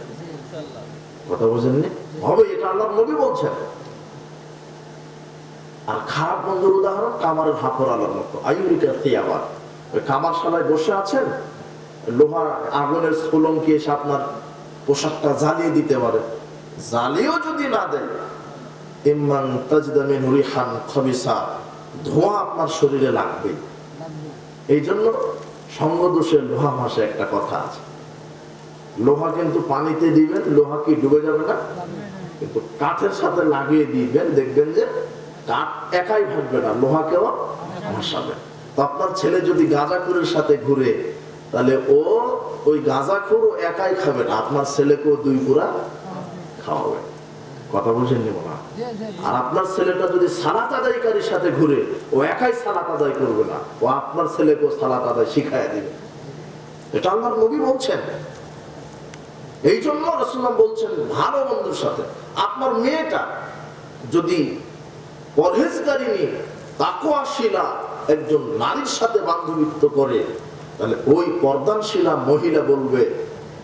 কথা বুঝেননি? হবে, এটা আল্লাহর নবী বলছেন। আর খারাপ বন্ধুর উদাহরণ কামারের হাপড়ালার মতো। আইয়ুরিকা থিয়াবার, ওই কামারশালায় বসে আছেন, লোহার আগুনের সোলঙ্কি এসে আপনার পোশাকটা জ্বালিয়ে দিতে পারে। জ্বালিয়েও যদি না দেয়, ইম্মান তাজিদা মিন রিহান খাবিসা, ধোঁয়া আপনার শরীরে লাগবে। এই জন্য সঙ্গদোষের লোহা ভাষায় একটা কথা আছে, লোহা কিন্তু পানিতে দিবেন, লোহা কি ডুবে যাবে না, কিন্তু কাঠের সাথে লাগিয়ে দিবেন, দেখবেন যে কাঠ একাই ভাসবে না, লোহাকেও ভাসাবে। তো আপনার ছেলে যদি গাঁজাখুরের সাথে ঘুরে, তাহলে ও ওই গাঁজাখুর একাই খাবে না, আপনার ছেলেকেও 2 পুরা খাওয়াবে। কথা বুঝেন নিব না? আর আপনার ছেলেটা যদি সালাত আদায়কারীর সাথে ঘুরে, ও একাই সালাত আদায় করবে না, ও আপনার ছেলেকেও সালাত আদায় শিখায় দিবে। এটা আল্লাহর নবী বলছেন। এই জন্য রাসূলুল্লাহ বলছেন ভালো বন্ধুর সাথে। আপনার মেয়েটা যদি পরহেজগারিনী তাকওয়াশীলা একজন নারীর সাথে বান্ধবীত্ব করে, তাহলে ওই পর্দাশীলা মহিলা বলবে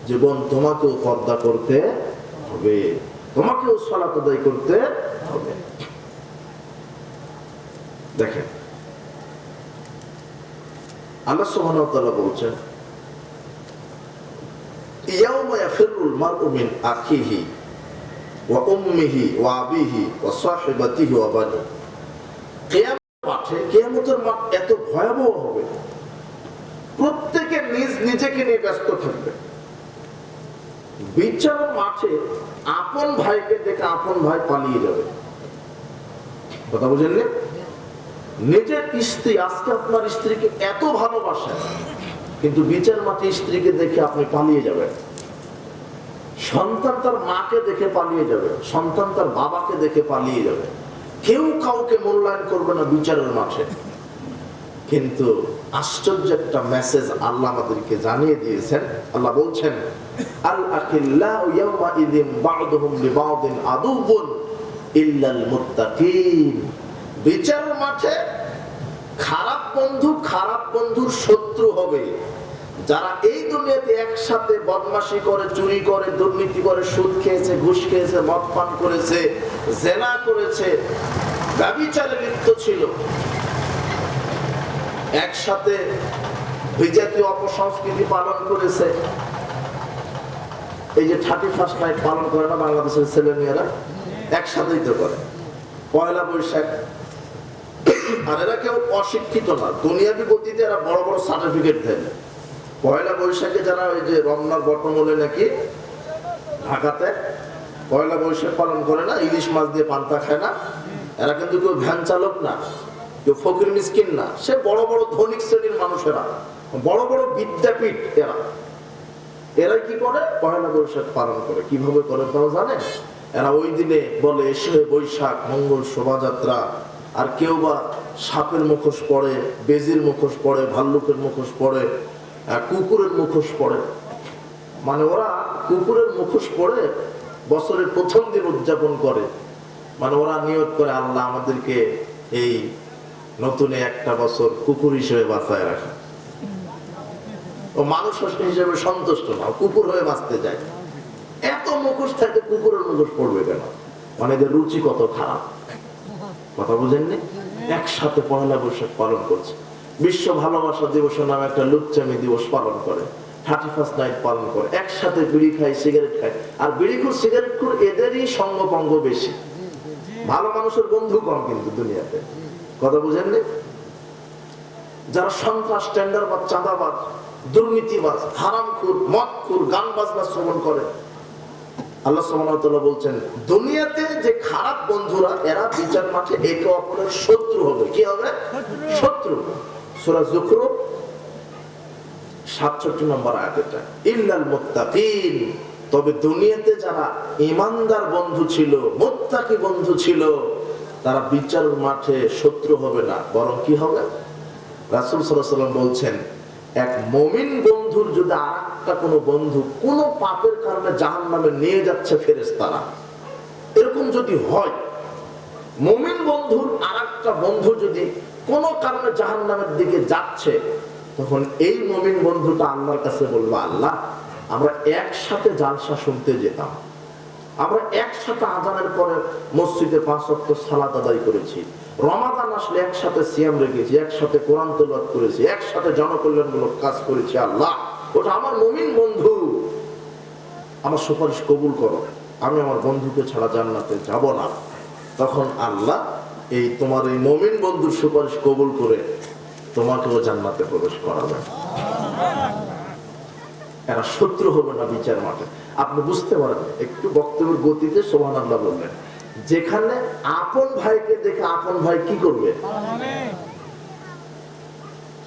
যে বোন, তোমাকেও পর্দা করতে হবে, তোমাকেও সালাত আদায় করতে হবে। দেখেন আল্লাহ সুবহানাহু ওয়া তাআলা বলছেন, ইয়াউমা ইয়াফিরুল মারউ মিন আখিহি ওয়া উম্মিহি ওয়া আবিহি ওয়া সাহিবাতিহি ওয়া বানি। কিয়ামতের মাঠ এত ভয়াবহ হবে, প্রত্যেকে নিজ নিজেকে নিয়ে ব্যস্ত থাকবে। বিচারের মাঠে আপন ভাইকে দেখে আপন ভাই পালিয়ে যাবে। কথা বুঝেননি? নিজের স্ত্রী, আজকে আপনার স্ত্রীকে এত ভালোবাসেন, কিন্তু বিচার মাঠে স্ত্রীকে দেখে আপনি পালিয়ে যাবেন। সন্তান তার মাকে দেখে পালিয়ে যাবে, সন্তান তার বাবাকে দেখে পালিয়ে যাবে। কেউ কাউকে মূল্যায়ন করবে না বিচারের মাঠে। কিন্তু আশ্চর্য একটা মেসেজ আল্লাহ আমাদেরকে জানিয়ে দিয়েছেন। আল্লাহ বলছেন, আল আখিল্লাউ ইয়াওমা ইযিন বা'দুহুম লিবা'দিন আদুউন ইল্লাল মুত্তাকিন। বিচারের মাঠে খারাপ বন্ধু খারাপ বন্ধুর শত্রু হবে। যারা এই দুনিয়াতে একসাথে বদমাশি করে, চুরি করে, দুর্নীতি করে, সুদ খেয়েছে, ঘুষ খেয়েছে, মদ পান করেছে, জেনা করেছে, ব্যভিচারে লিপ্ত ছিল, একসাথে বিজাতীয় অপসংস্কৃতি পালন করেছে। এই যে 31st নাইট পালন করে না বাংলাদেশের ছেলে মেয়েরা, একসাথেই তো করে। পয়লা বৈশাখ, আর এরা কেউ অশিক্ষিত না, দুনিয়াবি গতিতে এরা বড় বড় সার্টিফিকেট দেয়। পয়লা বৈশাখে যারা ওই যে রমনার বটমূলে নাকি ঢাকাতে পয়লা বৈশাখ পালন করে না, ইলিশ মাছ দিয়ে পান্তা খায় না, এরা কিন্তু কেউ ভ্যান চালক না, কেউ ফকির মিসকিন না, সে বড় বড় ধনিক শ্রেণীর মানুষেরা, বড় বড় বিদ্যাপীঠ। এরাই কি করে? পয়লা বৈশাখ পালন করে। কিভাবে করে তাও জানেন? এরা ওই দিনে বলে এসে বৈশাখ মঙ্গল শোভাযাত্রা, আর কেউ বা সাপের মুখোশ পরে, বেজির মুখোশ পরে, ভাল্লুকের মুখোশ পরে, কুকুরের মুখোশ পরে। মানে ওরা কুকুরের মুখোশ পরে বছরের প্রথম দিন উদযাপন করে। মানে ওরা নিয়ত করে, আল্লাহ আমাদেরকে এই নতুন একটা বছর কুকুর হিসেবে বাঁচায় রাখা। ও মানুষ হিসেবে সন্তুষ্ট না, কুকুর হয়ে বাঁচতে যায়। এত মুখোশ থাকে, কুকুরের মুখোশ পড়বে কেন? মানে এদের রুচি কত খারাপ। কথা বুঝেননি? একসাথে পয়লা বৈশাখ পালন করছে। বিশ্ব ভালোবাসা দিবসের নামে একটা লুচ্চামি দিবস পালন করে, 31st নাইট পালন করে, একসাথে বিড়ি খায়, সিগারেট খায়। আর বিড়িখোর সিগারেটখোর এদেরই সঙ্গপঙ্গ বেশি, ভালো মানুষের বন্ধু কম কিন্তু দুনিয়াতে। কথা বুঝেননি? যারা সন্ত্রাস, টেন্ডারবাজ, চাঁদাবাজ, দুর্নীতিবাজ, হারামখোর, মদখোর, গান বাজনা শ্রবণ করে, আল্লাহ সুবহানাহু ওয়া তাআলা বলছেন দুনিয়াতে যে খারাপ বন্ধুরা, এরা বিচার মাঠে একে অপরের শত্রু হবে। কি হবে? শত্রু। সূরা যুখরুফ 67 নম্বর আয়াতে, ইল্লাল মুত্তাকিন। তবে দুনিয়াতে যারা ঈমানদার বন্ধু ছিল, মুত্তাকি বন্ধু ছিল, তারা বিচারের মাঠে শত্রু হবে না, বরং কি হবে? রাসূল সাল্লাল্লাহু আলাইহি ওয়াসাল্লাম বলছেন, এক মুমিন বন্ধুর যদি আরেকটা কোনো বন্ধু কোনো পাপের কারণে জাহান্নামে নিয়ে যাচ্ছে ফেরেশতারা, এরকম যদি হয়, মুমিন বন্ধুর আরেকটা বন্ধু যদি কোনো কারণে জাহান্নামের দিকে যাচ্ছে, তখন এই মুমিন বন্ধুটা আল্লাহর কাছে বলবে, আল্লাহ আমরা একসাথে জালসা শুনতে যেতাম, আমরা একসাথে আযানের পরে মসজিদে 5 ওয়াক্ত সালাত আদায় করেছি, রমাদান আসলে একসাথে সিয়াম রেখেছি, একসাথে কোরআন তেলাওয়াত করেছি, একসাথে জনকল্যাণমূলক কাজ করেছি, আল্লাহ ওটা আমার মুমিন বন্ধু, আমার সুপারিশ কবুল করো, আমি আমার বন্ধুকে ছাড়া জান্নাতে যাব না। তখন আল্লাহ এই তোমার এই মুমিন বন্ধুর সুপারিশ কবুল করে তোমাকেও জান্নাতে প্রবেশ করাবে। এরা শত্রু হবে না বিচার মাঠে। আপনি বুঝতে পারেন, একটু বক্তব্যের গতিতে সুবহানাল্লাহ বললেন। যেখানে আপন ভাইকে দেখে আপন ভাই কি করবে,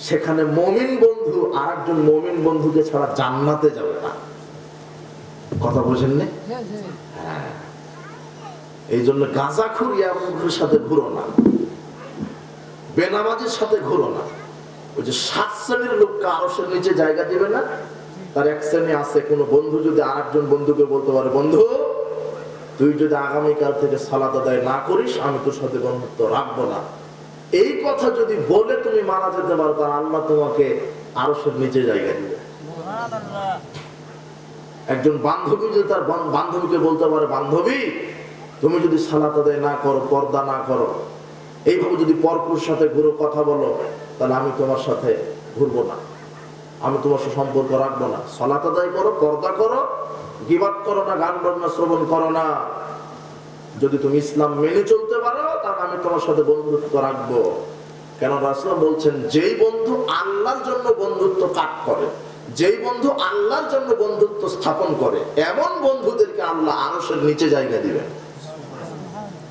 সেখানে মুমিন বন্ধু আরেকজন মুমিন বন্ধুকে ছাড়া জান্নাতে যাবে না। কথা বুঝেন না? হ্যাঁ, এই জন্য গাঁজাখুর ইয়াহুদের সাথে ঘুরো না, বেনামাজির সাথে ঘুরো না। ওই যে 7 শ্রেণীর লোককে আরশের নিচে জায়গা দিবে না, তার এক শ্রেণী আছে। কোনো বন্ধু যদি আরেকজন বন্ধুকে বলতে পারে, বন্ধু তুই যদি আগামীকাল থেকে সালাত আদায় না করিস, আমি তোর সাথে বন্ধুত্ব রাখবো না, এই কথা যদি বলে তুমি মারা যেতে পারো, তার আল্লাহ তোমাকে আরশের নিচে জায়গা দিবে। একজন বান্ধবী যদি তার বান্ধবীকে বলতে পারে, বান্ধবী তুমি যদি সালাত আদায় না করো, পর্দা না করো, এইভাবে যদি পরপুর সাথে ঘুরো, কথা বলো, তাহলে আমি তোমার সাথে ঘুরবো না, আমি তোমার সাথে সম্পর্ক রাখবো না। সালাত আদায় করো, পর্দা করো, গীবাত করো না, গান বাজনা শ্রবণ করো না, যদি তুমি ইসলাম মেনে চলতে পারো তাহলে আমি তোমার সাথে বন্ধুত্ব রাখবো। কেন রাসূল বলছেন, যেই বন্ধু আল্লাহর জন্য বন্ধুত্ব কাট করে, যেই বন্ধু আল্লাহর জন্য বন্ধুত্ব স্থাপন করে, এমন বন্ধুদেরকে আল্লাহ আরশের নিচে জায়গা দিবেন।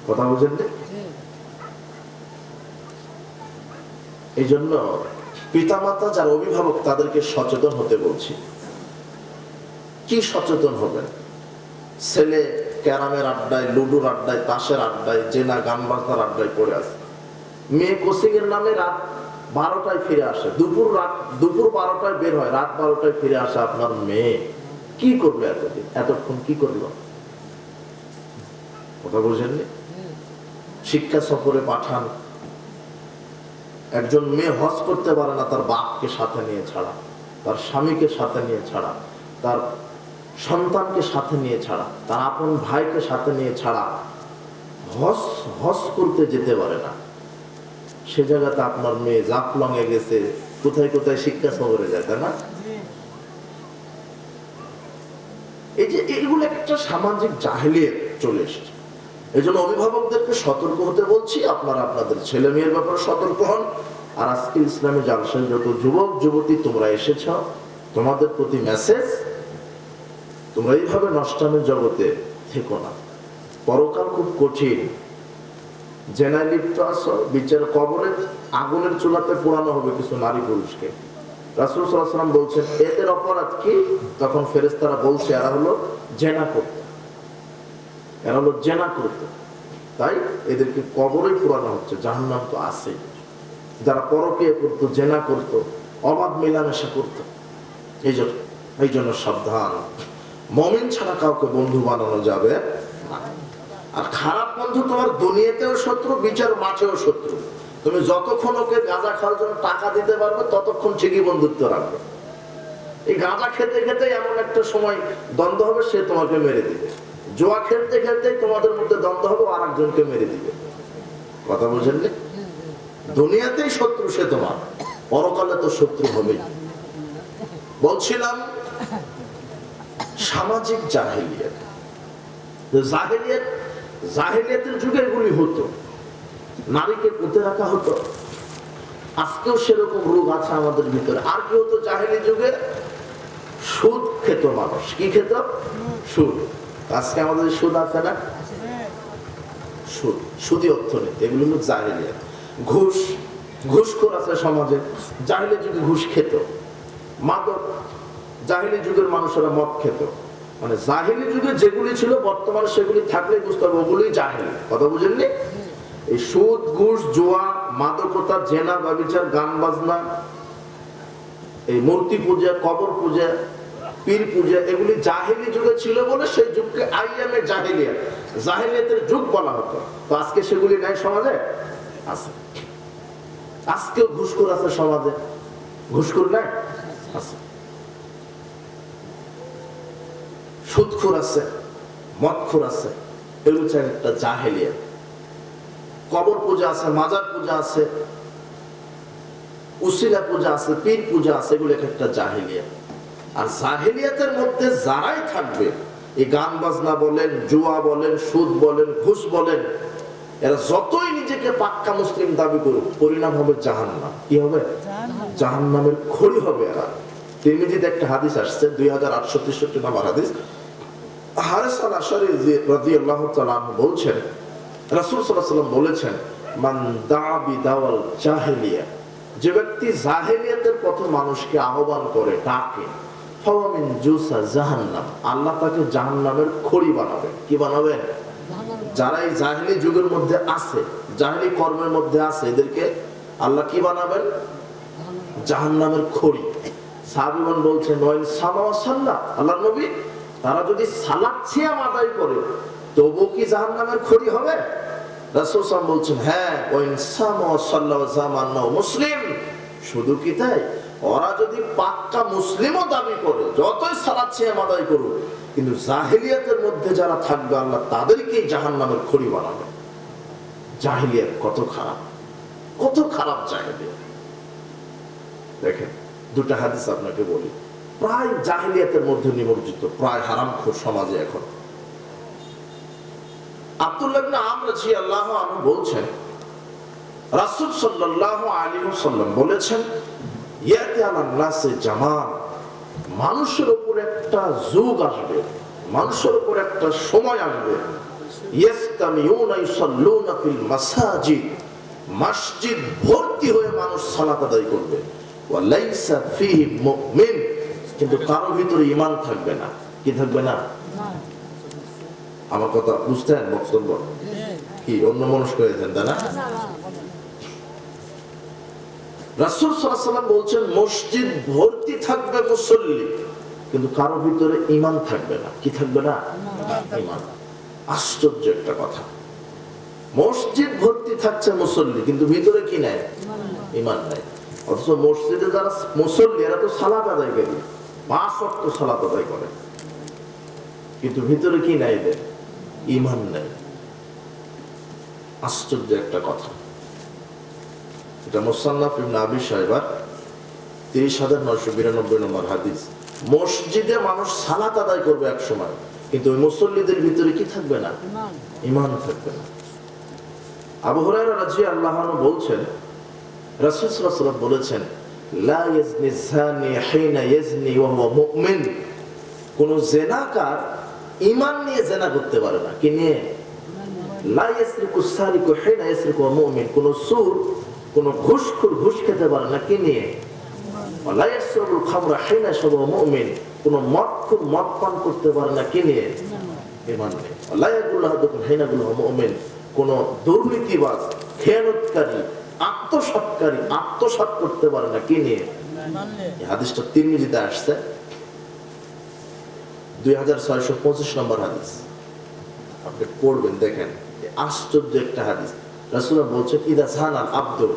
কথা বুঝেন? এই জন্য পিতামাতা যারা অভিভাবক তাদেরকে সচেতন হতে বলছি। কি সচেতন হবেন? ছেলে ক্যারামের আড্ডায়, লুডুর আড্ডায়, তাসের আড্ডায়, জেনা গান বাজনার আড্ডায় পড়ে আছে। মেয়ে কোচিং এর নামে রাত 12টায় ফিরে আসে, দুপুর 12টায় বের হয়, রাত 12টায় ফিরে আসে। আপনার মেয়ে কি করবে এতদিন, এতক্ষণ কি করলো? কথা বুঝেননি? শিক্ষা সফরে পাঠান। একজন মেয়ে হজ করতে পারে না তার বাপকে সাথে নিয়ে ছাড়া, তার স্বামীকে সাথে নিয়ে ছাড়া, তার সন্তানকে সাথে নিয়ে ছাড়া, তার আপন ভাইকে সাথে নিয়ে ছাড়া হজ করতে যেতে পারে না। সে জায়গাতে আপনার মেয়ে জাফলং এ গেছে, কোথায় কোথায় শিক্ষা সফরে যায়, তাই না? এই যে এগুলো একটা সামাজিক জাহেলিয়াত চলে এসেছে। এই জন্য অভিভাবকদেরকে সতর্ক হতে বলছি। আপনারা আপনাদের ছেলে মেয়ের ব্যাপারে সতর্ক হন। আর আজকে ইসলামী জালসায় যত যুবক যুবতী তোমরা এসেছ, তোমাদের প্রতি মেসেজ, তোমরা এইভাবে নষ্টামের জগতে থেকো না। পরকাল খুব কঠিন। জেনায় লিপ্ত আছো, বিচার কবরে আগুনের চুলাতে পোড়ানো হবে কিছু নারী পুরুষকে। রাসূল সাল্লাল্লাহু আলাইহি ওয়াসাল্লাম বলছেন, এদের অপরাধ কি? তখন ফেরেশতারা বলছে, এরা হলো জেনা করত, এরা হলো জেনা করত, তাই এদেরকে কবরে পোড়ানো হচ্ছে। জাহান্নাম তো আছে। যারা পরকীয়া করতো, জেনা করতো, অবাধ মেলামেশা করতো। এই জন্য সাবধান। মুমিন ছাড়া কাউকে বন্ধু বানানো যাবে না। আর খারাপ বন্ধু তোমার দুনিয়াতেও শত্রু, বিচার মাঠেও শত্রু। তুমি যতক্ষণ ওকে গাঁজা খাওয়ার জন্য টাকা দিতে পারবে ততক্ষণ ঠিকই বন্ধুত্ব রাখবে। এই গাঁজা খেতে খেতে এমন একটা সময় দ্বন্দ্ব হবে, সে তোমাকে মেরে দিবে। জোয়া খেলতে খেলতে তোমাদের মধ্যে দ্বন্দ্ব হবে, আর একজনকে মেরে দিবে। কথা বুঝেননি? দুনিয়াতেই শত্রু সে তোমার, পরকালে তো শত্রু হবেই। বলছিলাম সামাজিক জাহেলিয়াত। জাহেলিয়াতের যুগে এগুলি হতো। নারীকে পুঁতে রাখা হতো। আজকেও সেরকম রোগ আছে আমাদের ভিতরে। আর কি হতো জাহেলি যুগে? সুদ খেত মানুষ। কি খেত? সুদ। আজকে আমাদের সুদ আছে না? সুদ, সুদী অর্থনীতি, এগুলো হলো জাহেলিয়াত। ঘুষখোর আছে সমাজে, জাহেলি যুগে ঘুষ খেত। মাদক, জাহেলি যুগের মানুষেরা মদ খেত। মানে জাহেলি যুগে যেগুলি ছিল বর্তমানে সেগুলি থাকলে বুঝতে হবে ওগুলি জাহেলি। কথা বুঝেননি? এই সুদ, ঘুষ, জুয়া, মাদকতা, জেনা, ব্যভিচার, গান বাজনা, এই মূর্তি পূজা, কবর পূজা, পীর পূজা, এগুলি জাহেলি যুগে ছিল বলে সেই যুগকে আইয়ামে জাহেলিয়াত, জাহেলিয়াতের যুগ বলা হতো। তো আজকে সেগুলি নাই সমাজে? আছে। আজকেও ঘুষখোর আছে সমাজে, ঘুষখোর নাই? আছে। সুদখোর আছে, মদখোর আছে, এগুলো একটা জাহেলিয়াত। কবর পূজা আছে, মাজার পূজা আছে, উসিলা পূজা আছে, পীর পূজা আছে, এগুলো একটা জাহেলিয়াত। আর জাহেলিয়াতের মধ্যে যারাই থাকবে, এই গান বাজনা বলেন, জুয়া বলেন, সুদ বলেন, ঘুষ বলেন, এরা যতই নিজেকে পাক্কা মুসলিম দাবি করুক, পরিণাম হবে জাহান্নাম। কি হবে? জাহান্নামের খড়ি হবে এরা। তিরমিজিতে একটা হাদিস আসছে, 2863 নম্বর হাদিস। হারিস আল আশআরী রাদিয়াল্লাহু তাআলা আনহু বলছেন, রাসূল সাল্লাল্লাহু আলাইহি ওয়াসাল্লাম বলেছেন, মান দাআ বিদাওয়াল জাহেলিয়া, যে ব্যক্তি জাহেলিয়াতের পথে মানুষকে আহ্বান করে, ডাকে, ফাওয়া মিন জুসা জাহান্নাম, আল্লাহ তাকে জাহান্নামের খড়ি বানাবেন। কি বানাবেন? যারা এই জাহেলি যুগের মধ্যে আছে, জাহেলি কর্মের মধ্যে আছে, এদেরকে আল্লাহ কি বানাবেন? জাহান্নামের খড়ি। সাহাবীগণ বলছেন, ওয়াইন সামা ওয়া সাল্লা, আল্লাহর নবী, তারা যদি সালাত সিয়াম আদায় করে তবু কি জাহান্নামের খড়ি হবে? রাসূল সাল্লাল্লাহু আলাইহি ওয়াসাল্লাম বলছেন, হ্যাঁ, ওয়াইন সামা ওয়া সাল্লা ওয়া জামান্না মুসলিম। শুধু কি তাই? ওরা যদি পাক্কা মুসলিমও দাবি করে, যতই সালাত সিয়াম আদায় করুক, কিন্তু জাহেলিয়াতের মধ্যে যারা থাকবে আল্লাহ তাদেরকেই জাহান্নামের খড়ি বানাবে। জাহেলিয়াত কত খারাপ, কত খারাপ জাহেলিয়াত। দেখেন, দুটা হাদিস আপনাকে বলি। প্রায় জাহেলিয়াতের মধ্যে নিমজ্জিত, প্রায় হারামখোর সমাজে এখন। আব্দুল্লাহ ইবনে আমর রাদিয়াল্লাহু আনহু বলছেন, রাসূল সাল্লাল্লাহু আলাইহি ওয়াসাল্লাম বলেছেন, ইয়াতি আলান নাসে জামান, মানুষের উপর একটা যুগ আসবে, মানুষের উপর একটা সময় আসবে, ইয়াস্তামিউনা ইউসাল্লুনা ফিল মাসাজিদ, মসজিদ ভর্তি হয়ে মানুষ সালাত আদায় করবে, ওয়া লাইসা ফীহি মুমিন, কিন্তু কারো ভিতরে ঈমান থাকবে না। কি থাকবে না? আমার কথা বুঝতেন? বক্তব্য কি অন্য মানুষ করেছেন তাই না? রাসূল সাল্লাল্লাহু আলাইহি ওয়াসাল্লাম বলছেন মসজিদ ভর্তি থাকবে মুসল্লি, কিন্তু কারো ভিতরে ঈমান থাকবে না। কি থাকবে না? ঈমান। আশ্চর্য একটা কথা। মসজিদ ভর্তি থাকছে মুসল্লি, কিন্তু ভিতরে কি নাই? ঈমান নাই। অথচ মসজিদে যারা মুসল্লি এরা তো সালাত আদায় করে, 5 ওয়াক্ত সালাত আদায় করে, কিন্তু ভিতরে কি নাই? এদের ঈমান নাই। আশ্চর্য একটা কথা। এটা মুসান্নাফ ইবনে আবি শাইবার 30,992 নম্বর হাদিস। মসজিদে মানুষ সালাত আদায় করবে এক সময়, কিন্তু ওই মুসল্লিদের ভিতরে কি থাকবে না? ঈমান থাকবে না। আবু হুরায়রা রাদিয়াল্লাহু আনহু বলছেন, রাসূল সাল্লাল্লাহু আলাইহি ওয়াসাল্লাম বলেছেন, লা ইয়াজনি যানি হিনা ইয়াজনি ওয়া হুয়া মুমিন, কোন জিনাকার ঈমান নিয়ে জিনা করতে পারে না। কি নিয়ে? লা ইয়াসরিকু সারিকু হিনা ইয়াসরিকু ওয়া মুমিন, কোন চোর, কোন ঘুষখোর ঘুষ খেতে পারে না। কি নিয়ে? ওয়া লা ইয়াশরাবুল খামরা হিনা ইয়াশরাবু ওয়া মুমিন, কোন মদখোর মদ পান করতে পারে না। কি নিয়ে? ঈমান নিয়ে। ওয়া লা ইয়াকুলু আহাদুকুম হিনা ইয়াকুলু ওয়া মুমিন, কোন দুর্নীতিবাজ, খেয়ানতকারী, আত্মসাৎকারী আত্মসাৎ করতে পারে না। কি নিয়ে? এই হাদিসটা তিরমিজিতে আসছে, 2625 নম্বর হাদিস। আপনি পড়বেন, দেখেন আশ্চর্য একটা হাদিস। রাসূলুল্লাহ বলছেন, ইদা জানাল আব্দু,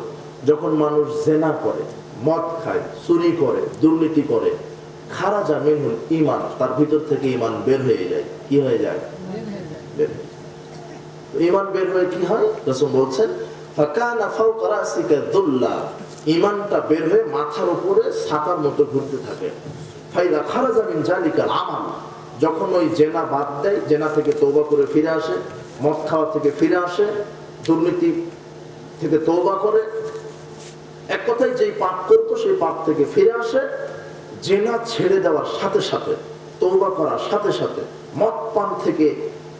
যখন মানুষ জিনা করে, মদ খায়, চুরি করে, দুর্নীতি করে, খারাজা মিনহুল ঈমান, তার ভিতর থেকে ঈমান বের হয়ে যায়। কি হয়ে যায়? বের হয়ে যায়। ঈমান বের হয়ে কি হয়? রাসূল বলছেন, ফাকানা ফাওকা রাসিকা দুল্লা, ঈমানটা বের হয়ে মাথার উপরে ছাতার মতো ঘুরতে থাকে। ফাইদা খারাজা মিন জালিকাল আমাল, যখন ওই জেনা বাদ দেয়, জেনা থেকে তওবা করে ফিরে আসে, মদ খাওয়া থেকে ফিরে আসে, দুর্নীতি থেকে তওবা করে, এক কথায় যেই পাপ করতো সেই পাপ থেকে ফিরে আসে, জেনা ছেড়ে দেওয়ার সাথে সাথে, তওবা করার সাথে সাথে, মদ পান থেকে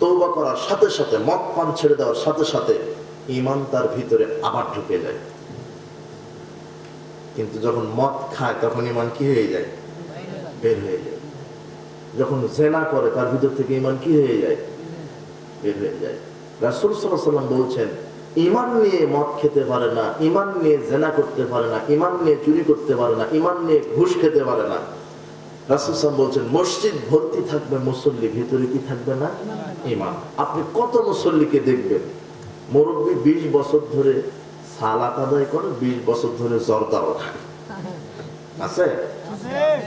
তওবা করার সাথে সাথে, মদ পান ছেড়ে দেওয়ার সাথে সাথে ঈমান তার ভিতরে আবার ঢুকে যায়। কিন্তু যখন মদ খায় তখন ঈমান কি হয়ে যায়? বের হয়ে যায়। যখন জেনা করে তার ভিতর থেকে ঈমান কি হয়ে যায়? বের হয়ে যায়। রাসূল সাল্লাল্লাহু আলাইহি ওয়াসাল্লাম বলছেন, ঈমান নিয়ে মদ খেতে পারে না, ঈমান নিয়ে জেনা করতে পারে না, ঈমান নিয়ে চুরি করতে পারে না, ঈমান নিয়ে ঘুষ খেতে পারে না। রাসূল সাল্লাল্লাহু আলাইহি ওয়াসাল্লাম বলছেন, মসজিদ ভর্তি থাকবে মুসল্লি, ভিতরে কি থাকবে না? ঈমান। আপনি কত মুসল্লিকে দেখবেন, মুরব্বী 20 বছর ধরে সালাত আদায় করে, 20 বছর ধরে জর্দাও খায়, আছে?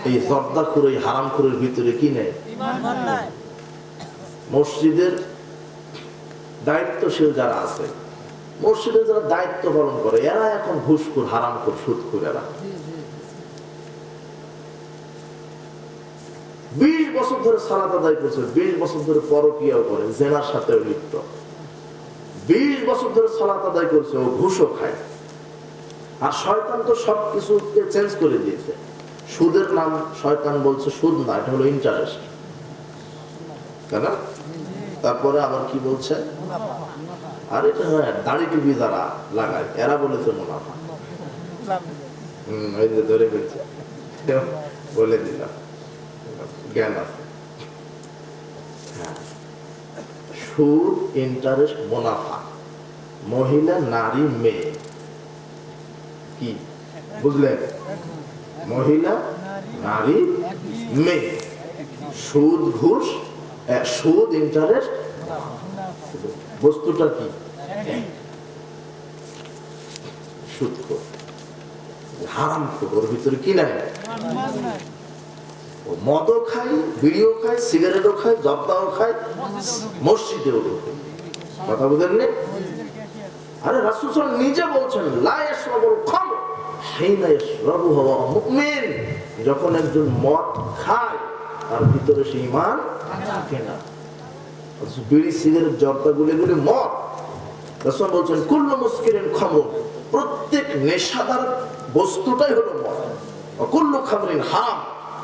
এই জর্দাখোর, এই হারামখোরের ভিতরে কি নেই? ঈমান নাই। মসজিদের দায়িত্বশীল যারা আছে, মসজিদে যারা দায়িত্ব পালন করে, এরা এখন ঘুষখোর, হারামখোর, সুদখোর। এরা 20 বছর ধরে সালাত আদায় করছে, 20 বছর ধরে পরকীয়াও করে, জেনার সাথেও লিপ্ত, 20 বছর ধরে সালাত আদায় করছে, ও ঘুষও খায়। আর শয়তান তো সবকিছুকে চেঞ্জ করে দিয়েছে। সুদের নাম শয়তান বলছে সুদ না, এটা হলো ইন্টারেস্ট, তাই না? তারপরে আবার কি বলছে? আর এটা দাড়ি টুপি যারা লাগায় এরা বলেছে মুনাফা। ওই যে ধরে ফেলছে, বলে দিলাম, জ্ঞান আছে। সুদ, ইন্টারেস্ট, মুনাফা, মহিলা, নারী, মেয়ে, কি বুঝলেন? মহিলা, নারী, মেয়ে, সুদ, ঘুষ, সুদ, ইন্টারেস্ট, বস্তুটা কি? সুদখোর, হারামখোর, ওর ভিতরে কি নাই? ও মদও খায়, বিড়িও খায়, সিগারেটও খায়, জর্দাও খায়, মসজিদেও ঢোকে। কথা বুঝলেন? আরে রাসূল সাল্লাল্লাহু নিজে বলছেন, লা ইয়াশরাবুল খামর হিনা ইয়াশরাবুহা ওয়া মুমিন, যখন একজন মদ খায় তার ভিতরে সে ঈমান থাকে না। বিড়ি সিগারেট জর্দাগুলো এগুলি মদ। রাসূল বলছেন কুল্লু মুসকিরিন খামর, প্রত্যেক নেশাদার বস্তুটাই হলো মদ। কুল্লু খামরিন হারাম,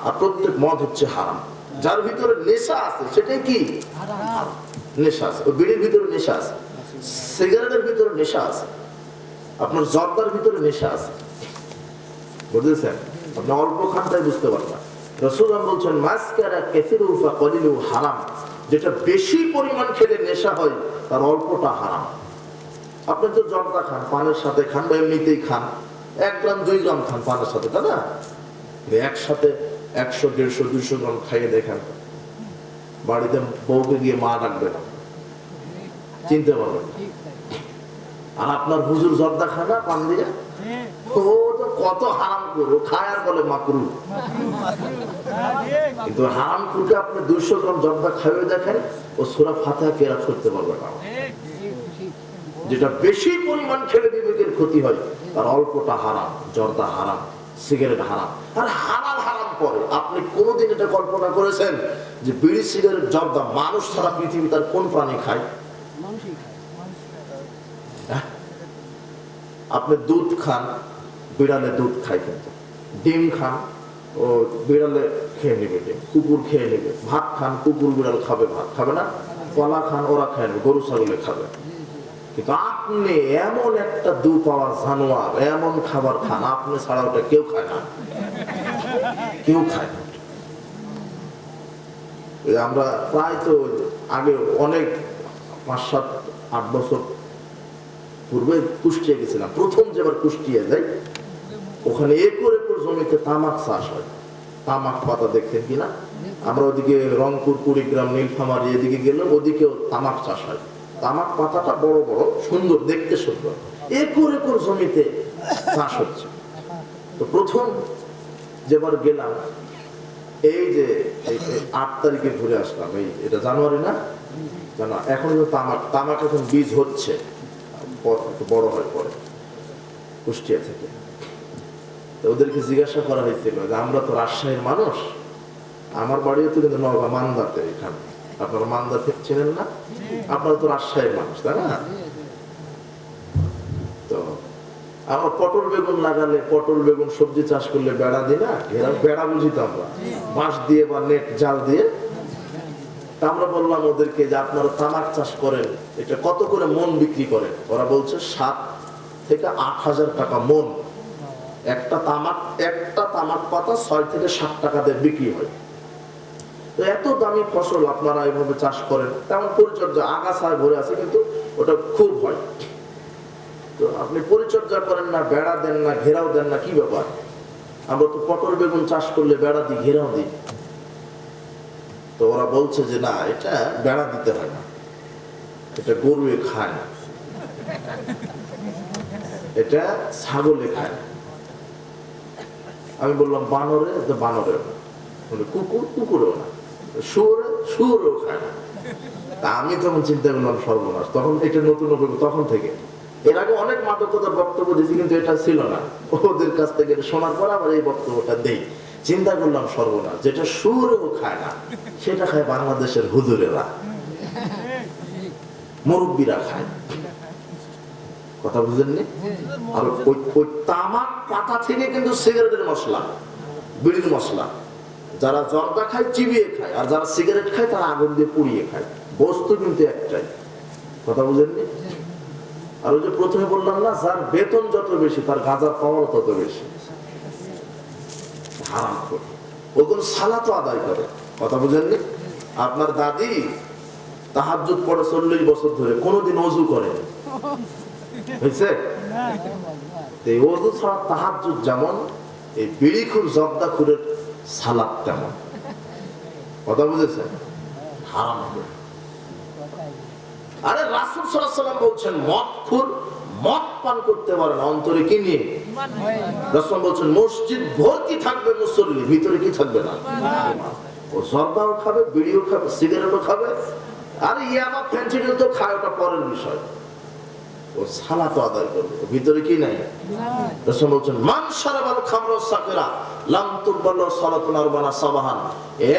আর প্রত্যেক মদ হচ্ছে হারাম। যার ভিতরে নেশা আছে সেটাই কি হারাম। নেশা আছে, ওই বিড়ির ভিতরে নেশা আছে, সিগারেটের ভিতরে নেশা আছে, আপনার জর্দার ভিতরে নেশা আছে। বুঝেছেন? আপনি অল্প খানটাই বুঝতে পারবেন। রাসূল বলছেন মাসকারা কাসিরু ফাকালিলু হারাম, যেটা বেশি পরিমাণ খেলে নেশা হয় তার অল্পটা হারাম। আপনি তো জর্দা খান, পানের সাথে খান বা এমনিতেই খান, 1 গ্রাম 2 গ্রাম খান পানের সাথে, তাই না? একসাথে 100, 150, 200 গ্রাম খাইয়ে দেখেন, বাড়িতে বউকে গিয়ে মা ডাকবে না, চিনতে পারবেন। আর আপনার হুজুর জর্দা খায় না পান দিয়ে, ও তো কত হারাম করো, খায় আর বলে মাকরু। কিন্তু হারাম খুঁটে আপনি 200 গ্রাম জর্দা খাইয়ে দেখেন, ও সূরা ফাতিহা কেরাত করতে পারবে না। যেটা বেশি পরিমাণ খেলে বিবেকের ক্ষতি হয় তার অল্পটা হারাম। জর্দা হারাম, সিগারেট হারাম, আর হালাল হারাম করে। আপনি কোনোদিন এটা কল্পনা করেছেন যে বিড়ি সিগারেট জর্দা মানুষ ছাড়া পৃথিবী তার কোন প্রাণী খায়? আপনি দুধ খান, বিড়ালে দুধ খায়, কিন্তু ডিম খান, ও বিড়ালে খেয়ে নেবে ডিম, কুকুর খেয়ে নেবে। ভাত খান, কুকুর বিড়াল খাবে, ভাত খাবে না। কলা খান, ওরা খায় নেবে, গরু ছাগলে খাবে। কিন্তু আপনি এমন একটা দু পাওয়া জানোয়ার, এমন খাবার খান, আপনি ছাড়া ওটা কেউ খায় না, কেউ খায় না। আমরা প্রায় তো আগে অনেক 5, 7, 8 বছর পূর্বে কুষ্টিয়া গেছিলাম। প্রথম যেবার কুষ্টিয়া যাই, ওখানে একর একর জমিতে তামাক চাষ হয়। তামাক পাতা দেখছেন কিনা? আমরা ওদিকে রংপুর, কুড়িগ্রাম, নীলফামারী এদিকে গেলে ওদিকেও তামাক চাষ হয়। তামাক পাতাটা বড় বড়, সুন্দর, দেখতে সুন্দর, একর একর জমিতে চাষ হচ্ছে। তো প্রথম যেবার গেলাম, এই যে 8 তারিখে ঘুরে আসলাম, এটা জানুয়ারি না, জানা এখন তামাক এখন বীজ হচ্ছে, বড় হয় পরে কুষ্টিয়া থেকে। তো ওদেরকে জিজ্ঞাসা করা হয়েছিল যে আমরা তো রাজশাহীর মানুষ, আমার বাড়িও তো কিন্তু নওগাঁ মান্দাতে, এখানে আপনারা মান্দাতে চেনেন না? আপনারা তো রাজশাহীর মানুষ, তাই না? তো আমরা পটল বেগুন লাগালে, পটল বেগুন সবজি চাষ করলে বেড়া দিই না, বেড়া বুঝি তো আমরা, বাঁশ দিয়ে বা নেট জাল দিয়ে। তা আমরা বললাম ওদেরকে যে আপনারা তামাক চাষ করেন, এটা কত করে মন বিক্রি করেন? ওরা বলছে 7 থেকে 8 হাজার টাকা মন। একটা তামাক পাতা 6 থেকে 7 টাকা দিয়ে বিক্রি হয়। তো এত দামি ফসল আপনারা এইভাবে চাষ করেন, তেমন পরিচর্যা, আগাছায় ভরে আছে, কিন্তু ওটা খুব হয়। তো আপনি পরিচর্যা করেন না, বেড়া দেন না, ঘেরাও দেন না, কি ব্যাপার? আমরা তো পটল বেগুন চাষ করলে বেড়া দিই, ঘেরাও দিই। তো ওরা বলছে যে না, এটা বেড়া দিতে হয় না, এটা গরুয়ে খায় না, এটা ছাগলে খায়। আমি বললাম বানরে? তো বানরেও না, কুকুর? কুকুরেও না, শুয়োরেও খায় না। তা আমি তখন চিন্তা করলাম সর্বনাশ। তখন এটা নতুন, তখন থেকে। এর আগে অনেক মাদকতার বক্তব্য দিয়েছি, কিন্তু এটা ছিল না। ওদের কাছ থেকে শোনার পর আবার এই বক্তব্যটা দেই। চিন্তা করলাম সর্বনাশ, যেটা শুয়োরেও খায় না সেটা খায় বাংলাদেশের হুজুরেরা, মুরব্বীরা খায়। কথা বুঝেননি? আর ওই তামাক পাতা থেকে কিন্তু সিগারেটের মশলা, বিড়ির মশলা, যারা জর্দা খায় চিবিয়ে খায়, আর যারা সিগারেট খায় তারা আগুন দিয়ে পুড়িয়ে খায়। বস্তু কিন্তু একটাই। কথা বুঝেননি? আর ওই যে প্রথমে বললাম না, যার বেতন যত বেশি তার গাঁজা পাওয়ার তত বেশি। হারাম করে ও কোন সালাত আদায় করে। কথা বুঝেননি? আপনার দাদি তাহাজ্জুদ পড়ে 40 বছর ধরে, কোনোদিন ওযু করে হয়েছে? এই ওযু ছাড়া তাহাজ্জুদ যেমন, এই বিড়িখুর জর্দাখুরের সালাত তেমন। কথা বুঝেছেন? হারাম করে। আরে রাসূল সাল্লাল্লাহু আলাইহি ওয়াসাল্লাম বলছেন মদখুর মদ পান করতে পারে না, অন্তরে কি নিয়ে? রাসূল বলছেন মসজিদ ভর্তি থাকবে মুসল্লি, ভিতরে কি থাকবে না? ও জর্দাও খাবে, বিড়িও খাবে, সিগারেটও খাবে, আর ইয়াবা ফেন্সিডিল তো খায়, ওটা পরের বিষয়। ও সালাত আদায় করবে, ওর ভিতরে কি নাই? রাসূল বলছেন মান শারাবাল খামরা সাকরা লাম তুকবাল সালাতুন আরবানা সাবাহান,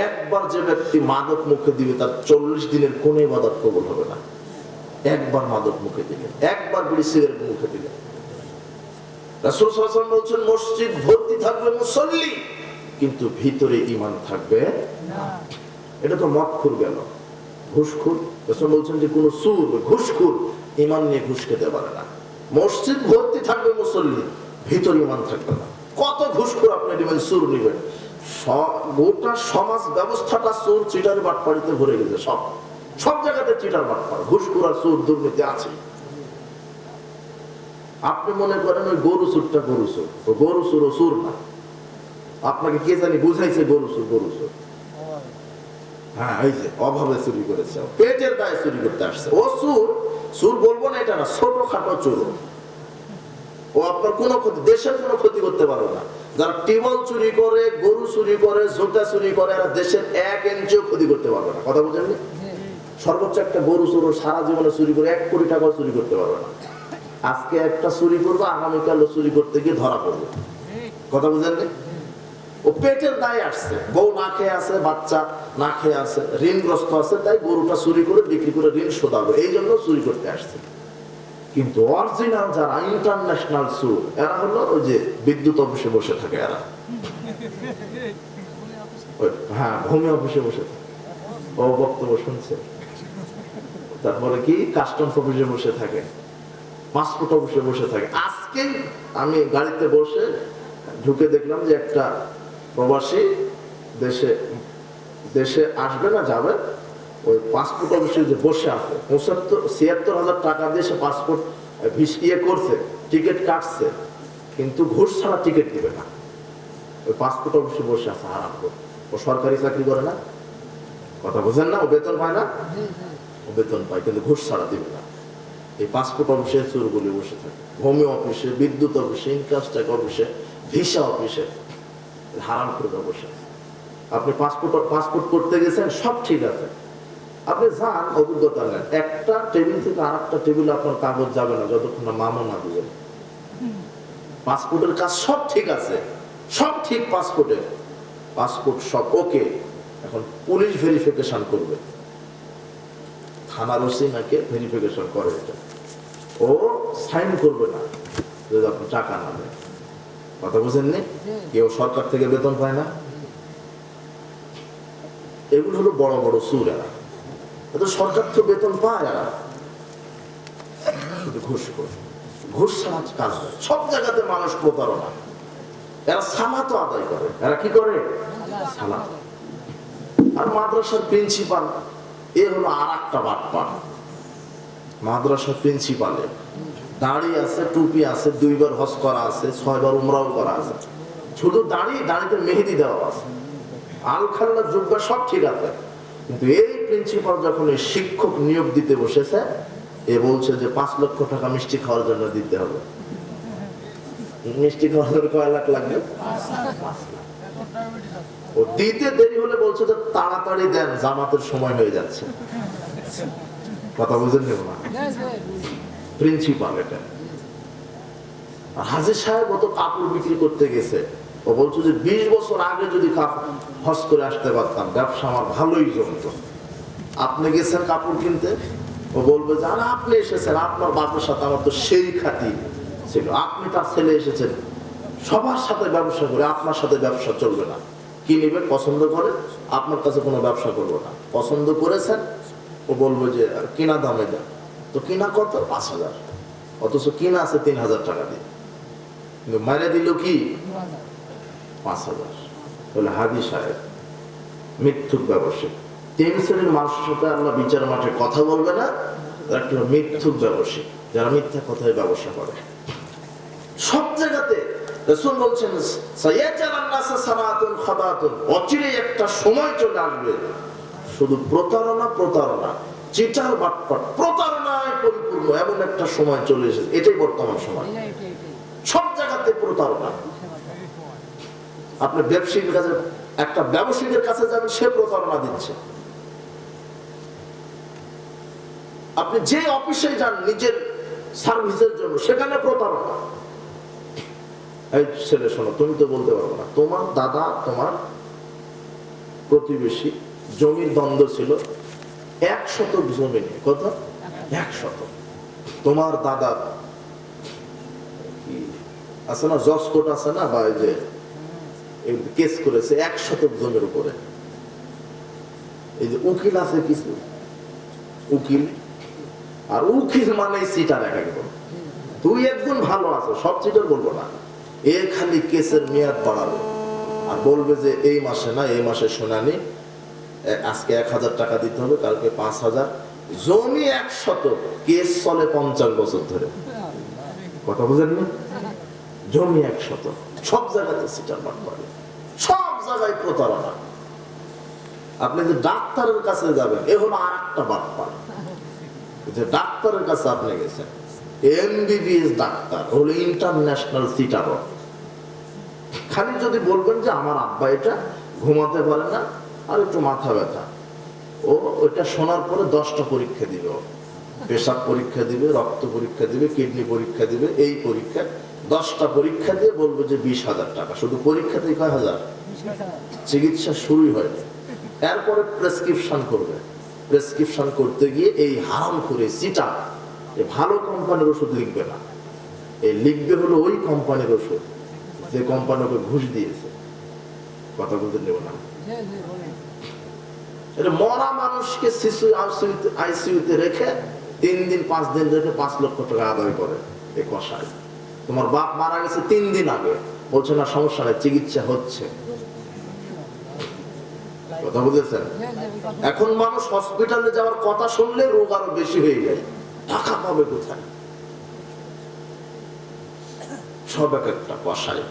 একবার যে ব্যক্তি মাদক মুখে দিবে তার 40 দিনের কোনো ইবাদত কবুল হবে না। একবার মাদক মুখে দিলে, একবার বিড়ি সিগারেট মুখে দিলে। রাসূল সাল্লাল্লাহু আলাইহি ওয়াসাল্লাম বলছেন মসজিদ ভর্তি থাকবে মুসল্লি, কিন্তু ভিতরে ঈমান থাকবে না। এটা তো মদখোর গেল, ঘুষখোর। রাসূল বলছেন যে কোন সুর ঘুষখোর ঈমান নিয়ে ঘুষ খেতে পারে না। মসজিদ ভর্তি থাকবে মুসল্লি, ভিতরে ঈমান থাকবে না। কত ঘুষখোর আপনি দিবেন, সুর নিবেন, গোটা সমাজ ব্যবস্থাটা সুর চিটার বাটপাড়িতে ভরে গেছে। সব জায়গাতে চিটার বাটপাড়, ঘুষখোর আর সুর দুর্নীতি আছে। আপনি মনে করেন ওই গরু চুরটা গরু চোর, ও গরু চোর ও চোর না। আপনাকে কে জানি বুঝাইছে গরু চোর গরু চোর। হ্যাঁ, এই যে অভাবে চুরি করেছে, পেটের দায়ে চুরি করতে আসছে, ও চোর। চোর বলবো না এটা না, ছোটখাটো চোর। ও আপনার কোনো ক্ষতি, দেশের কোনো ক্ষতি করতে পারবে না। যারা টিউবওয়েল চুরি করে, গরু চুরি করে, জুতা চুরি করে, এরা দেশের 1 ইঞ্চিও ক্ষতি করতে পারবে না। কথা বুঝেননি? সর্বোচ্চ একটা গরু চোর সারা জীবনে চুরি করে 1 কোটি টাকাও চুরি করতে পারবে না। আজকে একটা চুরি করবো, আগামীকাল চুরি করতে গিয়ে ধরা পড়বে। কথা বুঝেননি? ও পেটের দায়ে আসছে, বউ না খেয়ে আছে, বাচ্চা না খেয়ে আছে, ঋণগ্রস্ত আছে, তাই গরুটা চুরি করে বিক্রি করে ঋণ শোধাবে, এই জন্য চুরি করতে আসছে। কিন্তু অরিজিনাল যারা ইন্টারন্যাশনাল চোর, এরা হলো ওই যে বিদ্যুৎ অফিসে বসে থাকে, এরা হ্যাঁ ভূমি অফিসে বসে থাকে, ও বক্তব্য শুনছে। তারপরে কি কাস্টমস অফিসে বসে থাকে, পাসপোর্ট অফিসে বসে থাকে। আজকে আমি গাড়িতে বসে ঢুকে দেখলাম যে একটা প্রবাসী দেশে আসবে না যাবে, ওই পাসপোর্ট অফিসে যে বসে আছে 76,000 টাকা দিয়ে সে পাসপোর্ট ভিসিয়ে করছে, টিকিট কাটছে, কিন্তু ঘুষ ছাড়া টিকিট দিবে না। ওই পাসপোর্ট অফিসে বসে আছে আরাম করে। ও সরকারি চাকরি করে না, কথা বোঝেন না? ও বেতন পায় না, ও বেতন পায় কিন্তু ঘুষ ছাড়া দিবে না। এই পাসপোর্ট অফিসে চোরগুলি বসে থাকে, ভূমি অফিসে, বিদ্যুৎ অফিসে, ইনকাম ট্যাক্স অফিসে, ভিসা অফিসে হারাম করে বসে। আপনি পাসপোর্ট করতে গেছেন, সব ঠিক আছে, আপনি যান, অভিজ্ঞতা নেন, একটা টেবিল থেকে আর একটা টেবিলে আপনার কাগজ যাবে না যতক্ষণ না মামা না দিবেন। পাসপোর্টের কাজ সব ঠিক আছে, সব ঠিক, পাসপোর্ট সব ওকে। এখন পুলিশ ভেরিফিকেশন করবে, থানার ওসি নাকি ভেরিফিকেশন করে, এটা ও সাইন করবে না যদি আপনি টাকা না দেন। কথা বুঝেননি? কেউ সরকার থেকে বেতন পায় না। এগুলো হলো বড় বড় সুর। এরা তো সরকার থেকে বেতন পায়, এরা শুধু ঘুষ করে, ঘুষ ছাড়া কাজ হয়। সব জায়গাতে মানুষ প্রতারণা। এরা সালাত আদায় করে, এরা কি করে? সালাত। আর মাদ্রাসার প্রিন্সিপাল, এ হলো আর একটা বাটপার। মাদ্রাসার প্রিন্সিপালে দাড়ি আছে, টুপি আছে, 2 বার হজ করা আছে, 6 বার উমরাও করা আছে, শুধু দাড়িতে মেহেদি দেওয়া আছে, আল খাল্লা জুব্বা সব ঠিক আছে। কিন্তু এই প্রিন্সিপাল যখন এই শিক্ষক নিয়োগ দিতে বসেছে, এ বলছে যে 5 লক্ষ টাকা মিষ্টি খাওয়ার জন্য দিতে হবে। মিষ্টি খাওয়ার জন্য কয় লাখ লাগবে? 5 লাখ। ও দিতে দেরি হলে বলছে যে তাড়াতাড়ি দেন, জামাতের সময় হয়ে যাচ্ছে। কথা বুঝেন না? প্রিন্সিপাল এটা। হাজী সাহেব তো কাপড় বিক্রি করতে গেছে, ও বলছে যে 20 বছর আগে যদি হজ করে আসতে পারতাম, ব্যবসা আমার ভালোই জমতো। আপনি গেছেন কাপড় কিনতে, ও বলবে যে আরে আপনি এসেছেন, আপনার বাপের সাথে আমার তো সেই খাতি ছিল, আপনি তার ছেলে এসেছেন, সবার সাথে ব্যবসা করে, আপনার সাথে ব্যবসা চলবে না। কি নেবেন? পছন্দ করে, আপনার কাছে কোনো ব্যবসা করবো না। পছন্দ করেছেন, ও বলবো যে কিনা দামে দেন। তো কিনা কত? 5,000, অথচ কিনা আছে 3,000 টাকা দিয়ে, কিন্তু মারে দিল কি 5,000। বলে হাজী সাহেব মিথ্যুক ব্যবসায়ী। 3 শ্রেণীর মানুষের সাথে আল্লাহ বিচার মাঠে কথা বলবে না, একটা মিথ্যুক ব্যবসায়ী, যারা মিথ্যা কথায় ব্যবসা করে। সব জায়গাতে রাসূল বলছেন সায়াজালান নাসা সানাতুন খাদাতুন, অচিরে একটা সময় চলে আসবে শুধু প্রতারণা, চিটার বাটপাট, প্রতারণায় পরিপূর্ণ এমন একটা সময় চলে এসেছে। এটাই বর্তমান সময়, সব জায়গাতে প্রতারণা। আপনি ব্যবসায়ীর কাছে, একটা ব্যবসায়ীর কাছে যাবেন, সে প্রতারণা দিচ্ছে। আপনি যে অফিসে যান, নিজের সার্ভিসের জন্য, সেখানে প্রতারণা। এই ছেলে শোনো, তুমি তো বলতে পারবো না, তোমার দাদা তোমার প্রতিবেশী, জমির দ্বন্দ্ব ছিল 100 জমি নিয়ে। কত? 100। তোমার দাদা আছে না, জজ কোর্ট আছে না, বা এই যে কেস করেছে 100 জমির উপরে। এই যে উকিল আছে কিছু, উকিল, আর উকিল মানে চিটার এক একজন। তুই একজন ভালো আছো, সব চিটার বলবো না, এ খালি কেসের মেয়াদ বাড়াবে আর বলবে যে এই মাসে না, এই মাসে শুনানি, আজকে 1000 টাকা দিতে হবে, কালকে 5000। জমি 100, কেস চলে 50 বছর ধরে। কথা বুঝেননি? জমি 100, সব জায়গাতে সিটার বাটপাড়ি, সব জায়গায় প্রতারণা। আপনি যে ডাক্তারের কাছে যাবেন, এ হলো আর একটা বাটপাড়ি। যে ডাক্তারের কাছে আপনি গেছেন, এমবিবিএস ডাক্তার হলো ইন্টারন্যাশনাল সিটার। খালি যদি বলবেন যে আমার আব্বা এটা ঘুমাতে পারে না আর একটু মাথা ব্যথা, ও ওইটা শোনার পরে 10টা পরীক্ষা দিবে, পেশাব পরীক্ষা দিবে, রক্ত পরীক্ষা দিবে, কিডনি পরীক্ষা দিবে, এই পরীক্ষা 10টা পরীক্ষা দিয়ে বলবে যে 20,000 টাকা। শুধু পরীক্ষাতেই কয় হাজার, চিকিৎসা শুরুই হয়নি। এরপরে প্রেসক্রিপশন করবে, প্রেসক্রিপশন করতে গিয়ে এই হারাম করে সিটা ভালো কোম্পানির ওষুধ লিখবে না, এই লিখবে হলো ওই কোম্পানির ওষুধ যে কোম্পানিকে ঘুষ দিয়েছে। কথা বলতে নেব না, এটা মরা মানুষকে শিশু আইসিইউতে রেখে 3 দিন 5 দিন রেখে 5 লক্ষ টাকা আদায় করে এই কষায়। তোমার বাপ মারা গেছে 3 দিন আগে, বলছে না সমস্যা নেই, চিকিৎসা হচ্ছে। কথা বুঝেছেন? এখন মানুষ হসপিটালে যাওয়ার কথা শুনলে রোগ আরো বেশি হয়ে যায়, টাকা পাবে কোথায়? সব এক একটা কষায়,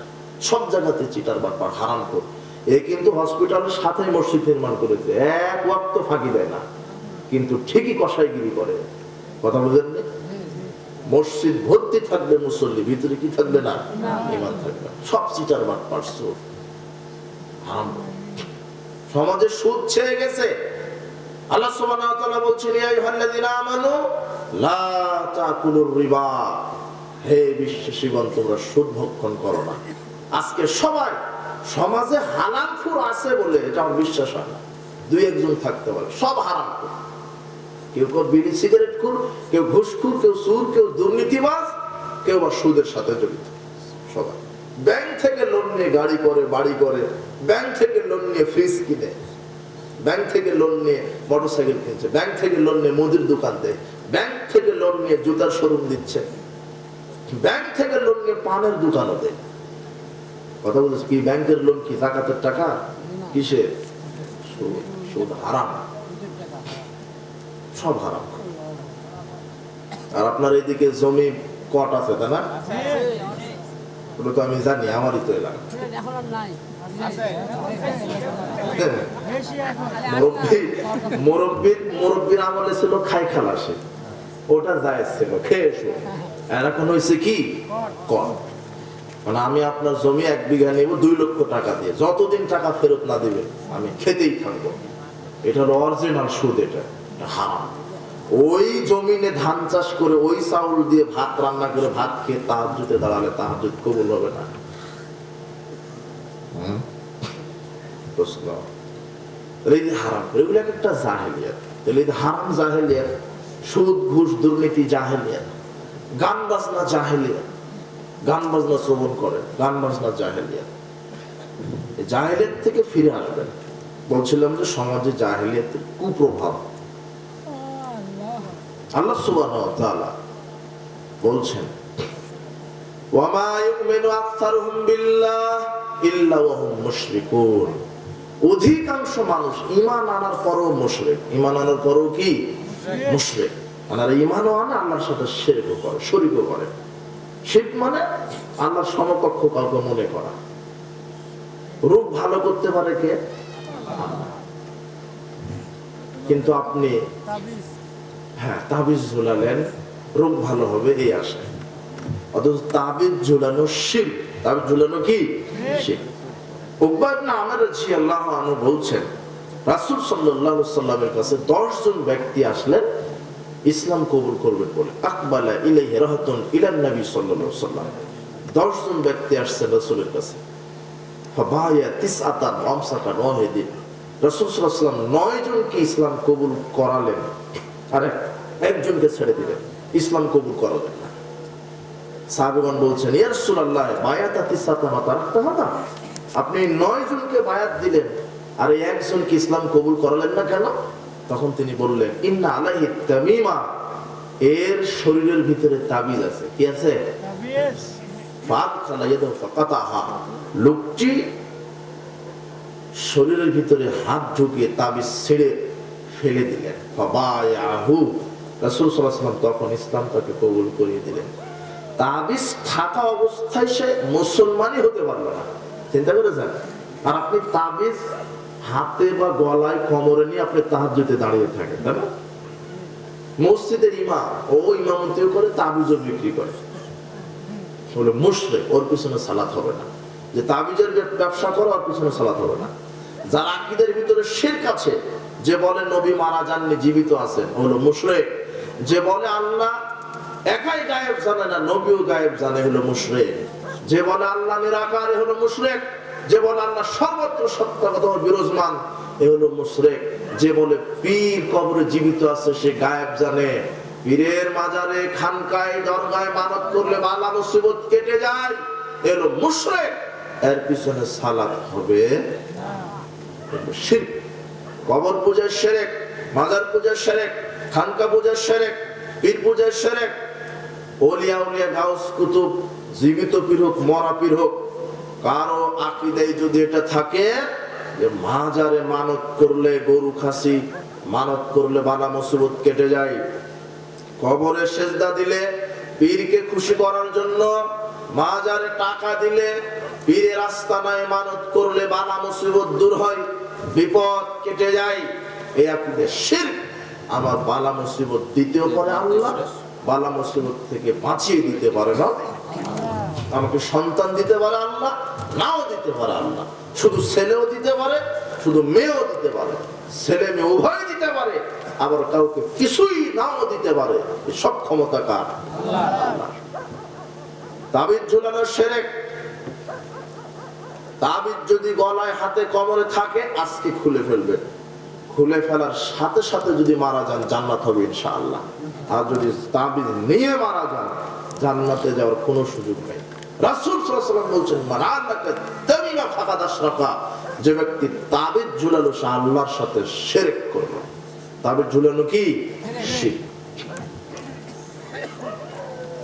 সব জায়গাতে চিটার বাটপার, হারাম করে। এ কিন্তু হসপিটালের সাথে মসজিদ নির্মাণ করেছে, এক ওয়াক্ত ফাঁকি দেয় না, কিন্তু ঠিকই কষাইগিরি করে। কথা বুঝেননি? মসজিদ ভর্তি থাকবে মুসল্লি, ভিতরে কি থাকবে না? ঈমান থাকবে। সব চিটার বাটপার, সুদ, হারাম। সমাজে সুদ ছেয়ে গেছে। আল্লাহ সুবহানাহু ওয়া তাআলা বলছেন, ইয়া আইয়ুহাল্লাযীনা আমানু লা তাকুলুর রিবা, হে বিশ্বাসীগণ তোমরা সুদ ভক্ষণ করো না। আজকে সবাই সমাজে হালালখোর আছে বলে এটা আমার বিশ্বাস হয় না, 2-1 থাকতে পারে, সব হারামখোর। কেউ কেউ বিড়ি সিগারেট খোর, কেউ ঘুষখোর, কেউ সুর, কেউ দুর্নীতিবাজ, কেউ বা সুদের সাথে জড়িত। সবাই ব্যাংক থেকে লোন নিয়ে গাড়ি করে, বাড়ি করে, ব্যাংক থেকে লোন নিয়ে ফ্রিজ কিনে, ব্যাংক থেকে লোন নিয়ে মোটরসাইকেল কিনছে, ব্যাংক থেকে লোন নিয়ে মুদির দোকান দেয়, ব্যাংক থেকে লোন নিয়ে জুতার শোরুম দিচ্ছে, ব্যাংক থেকে লোন নিয়ে পানের দোকানও দেয়। কথা বলছে কি, ব্যাংকের লোন কি জাকাতের টাকা? কিসের? সুদ, হারাম, সব হারাম। আর আপনার এইদিকে জমি কট আছে, তাই না? ওটা তো আমি জানি, আমারই তো এলাকা। মুরব্বীর আমলে ছিল খাই খালাসে, ওটা জায়েজ ছিল, খেয়ে এসো। আর এখন হয়েছে কি, কট। মানে আমি আপনার জমি 1 বিঘা নেব 2 লক্ষ টাকা দিয়ে, যতদিন টাকা ফেরত না দিবে আমি খেতেই থাকবো। এটা হলো অরিজিনাল সুদ, এটা হারাম। ওই জমিনে ধান চাষ করে ওই চাউল দিয়ে ভাত রান্না করে ভাত খেয়ে তাহাজ্জুদে দাঁড়ালে তাহাজ্জুদ কবুল হবে না। প্রশ্ন, হারাম, এগুলো একটা জাহেলিয়াত। তাহলে হারাম জাহেলিয়াত, সুদ ঘুষ দুর্নীতি জাহেলিয়াত, গান বাজনা জাহেলিয়াত, গান বাজনা শ্রবণ করে, গান বাজনা জাহেলিয়াত। জাহেলিয়াত থেকে ফিরে আসবেন। বলছিলাম যে সমাজে জাহেলিয়াতের কুপ্রভাব। আল্লাহ সুবহানাহু ওয়া তাআলা বলছেন, ওয়া মা ইউমিনু আকসারুহুম বিল্লাহি ইল্লা ওয়া হুম মুশরিকুন। অধিকাংশ মানুষ ঈমান আনার পরও মুশরিক। ঈমান আনার পরও কি? মুশরিক। আর ঈমানও আনে, আল্লাহর সাথে শিরকও করে, শরীকও করে। শিরক মানে আল্লাহর সমকক্ষ কাউকে মনে করা। রূপ ভালো করতে পারে কে? কিন্তু আপনি তাবিজ ঝুলালেন, রূপ ভালো হবে এই আশায়, অথচ তাবিজ ঝুলানো শিরক। তাবিজ ঝুলানো কি? শিরক। উকবা ইবনে আমির রাদিয়াল্লাহু আনহু বলছেন, রাসূল সাল্লাল্লাহু আলাইহি ওয়াসাল্লামের কাছে 10 জন ব্যক্তি আসলেন, ইসলাম কবুল করবেন বলে। আকবালা ইলাইহি রাহাতুন ইলান নবী সাল্লাল্লাহু আলাইহি ওয়াসাল্লাম, 10 জন ব্যক্তি আসছে রাসূলের কাছে। ফাবায়া তিসআতান ওয়ামসাকান ওয়াহিদিন, রাসূল সাল্লাল্লাহু আলাইহি ওয়াসাল্লাম 9 জনকে ইসলাম কবুল করালেন আর একজনকে ছেড়ে দিলেন, ইসলাম কবুল করালেন না। সাহাবাগণ বলছেন, ইয়া রাসূলুল্লাহ বায়াতা তিসআতান ওয়া তারাকতাহা, আপনি 9 জনকে বায়াত দিলেন আর এই একজনকে ইসলাম কবুল করালেন না কেন? তখন তিনি বললেন, ইন্না আলাইহি তামিমা, এর শরীরের ভিতরে তাবিজ আছে। কি আছে? তাবিজ। ফাখালা ইয়াদাহু ফাকাতাহা, লোকটি শরীরের ভিতরে হাত ঢুকিয়ে তাবিজ ছিঁড়ে ফেলে দিলেন। ফাবায়াহু, রাসূল সাল্লাল্লাহু আলাইহি ওয়াসাল্লাম তখন ইসলাম তাকে কবুল করিয়ে দিলেন। তাবিজ থাকা অবস্থায় সে মুসলমানই হতে পারল না, চিন্তা করেছেন? আর আপনি তাবিজ হাতে বা গলায় কোমরে নিয়ে আপনি তাহাজ্জুদে দাঁড়িয়ে থাকেন, তাই না? মসজিদের ইমাম ও ইমামতিও করে, তাবিজও বিক্রি করে, বলে মুশরিক, ওর পিছনে সালাত হবে না। যে তাবিজের ব্যবসা করে ওর পিছনে সালাত হবে না। যার আকীদার ভিতরে শিরক আছে, যে বলে নবী মারা যাননি, জীবিত আছেন, হলো মুশরিক। যে বলে আল্লাহ একাই গায়েব জানে না, নবীও গায়েব জানে, হলো মুশরিক। যে বলে আল্লাহ নিরাকার, হলো মুশরিক। যে বলে আল্লাহ সর্বত্র সত্তাগত বিরাজমান, এ হলো মুশরিক। যে বলে পীর কবরে জীবিত আছে, সে গায়েব জানে, পীরের মাজারে খানকায় দরগায় মানত করলে বালা মুসিবত কেটে যায়, এ হলো মুশরিক। এর পিছনে সালাত হবে শিরক। কবর পূজার শিরক, মাজার পূজার শিরক, খানকা পূজার শিরক, পীর পূজার শিরক। ওলিয়া উলিয়া গাউস কুতুব, জীবিত পীর হোক মরা পীর হোক, কারো আকীদায় যদি এটা থাকে যে মাজারে মানত করলে গরু খাসি মানত করলে বালা মুসিবত কেটে যায়, কবরে সেজদা দিলে পীরকে খুশি করার জন্য, মাজারে টাকা দিলে পীরের আস্তানায় মানত করলে বালা মুসিবত দূর হয়, বিপদ কেটে যায়, এই আকীদা শিরক। আমার বালা মুসিবত দিতেও পারে আল্লাহ, বালা মুসিবত থেকে বাঁচিয়ে দিতে পারে না। আমাকে সন্তান দিতে পারে আল্লাহ, নাও দিতে পারে আল্লাহ। শুধু ছেলেও দিতে পারে, শুধু মেয়েও দিতে পারে, ছেলে মেয়ে উভয় দিতে পারে, আবার কাউকে কিছুই নাও দিতে পারে। সব ক্ষমতা কার? আল্লাহ। তাবিজ ঝুলানো শিরক। তাবিজ যদি গলায় হাতে কোমরে থাকে, আজকে খুলে ফেলবেন। খুলে ফেলার সাথে সাথে যদি মারা যান, জান্নাত হবে ইনশাআল্লাহ। আর যদি তাবিজ নিয়ে মারা যান, জান্নাতে যাওয়ার কোনো সুযোগ নেই। রাসূল সাল্লাল্লাহু আলাইহি ওয়াসাল্লাম বলছেন, মারানাকা তামিমা ফাকাদ আশরাকা, যে ব্যক্তি তাবিজ ঝুলালো সে আল্লাহর সাথে শিরক করলো। তাবিজ ঝুলানো কি? শিরক।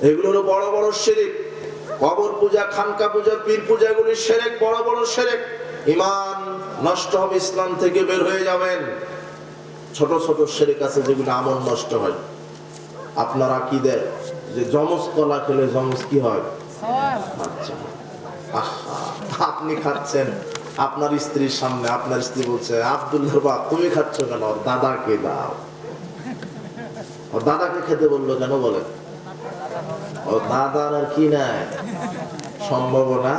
এগুলো হলো বড় বড় শিরক। কবর পূজা, খানকা পূজা, পীর পূজা, এগুলি শিরক, বড় বড় শিরক। ঈমান নষ্ট হবে, ইসলাম থেকে বের হয়ে যাবেন। ছোট ছোট শিরক আছে যেগুলো আমল নষ্ট হয়। আপনার আকীদা যে যমজ কলা খেলে যমজ কি হয়? আচ্ছা, আপনি খাচ্ছেন, আপনার স্ত্রীর সামনে আপনার স্ত্রী বলছে, আব্দুল্লাহর বাপ তুমি খাচ্ছ কেন? দাদাকে দাও। দাদাকে খেতে বললো কেন বলেন? ও দাদার আর কি নাই সম্ভাবনা,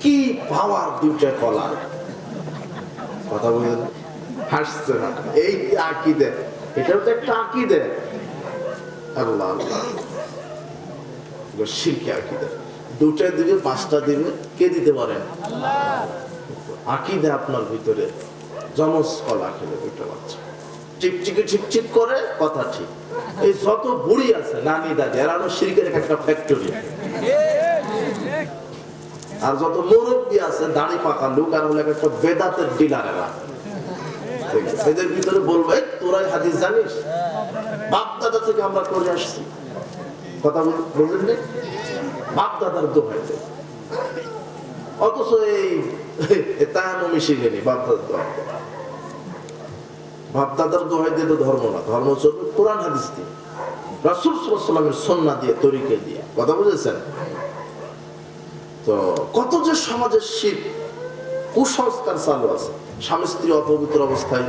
কি পাওয়ার দুইটা কলা। কথা বলেন, হাসছে না? এই আকীদা, এটাও তো একটা আকীদা। আল্লাহ আল্লাহ, শিরকি আকীদা। দুটা দিবে, পাঁচটা দিবে, কে দিতে পারেন? আকীদা আপনার ভিতরে যমজ কলা খেলে দুটো বাচ্চা টিকটিকি ঠিকঠিক করে, কথা ঠিক। এই যত বুড়ি আছে, নানি দাদি, এরা হলো শিরকের একটা ফ্যাক্টরি। আর যত মুরব্বী আছে, দাড়ি পাকা লোক, আর হলো একটা বেদাতের ডিলার। এরা এদের ভিতরে বলবে, তোরাই হাদিস জানিস? বাপ দাদা থেকে আমরা করে আসছি। কথা বললেন না? বাপ দাদার দোহাই দেয়, অথচ এই তায়াম্মুম শিখেনি। বাপ দাদার দোহাই দিয়ে তো ধর্ম না, ধর্ম চলবে কোরআন হাদিস দিয়ে, রাসূল সাল্লাল্লাহু আলাইহি ওয়াসাল্লামের সুন্নাহ দিয়ে, তরিকা দিয়ে। কথা বুঝেছেন তো? কত যে সমাজের শিরক, কুসংস্কার চালু আছে। স্বামী স্ত্রী অপবিত্র অবস্থায়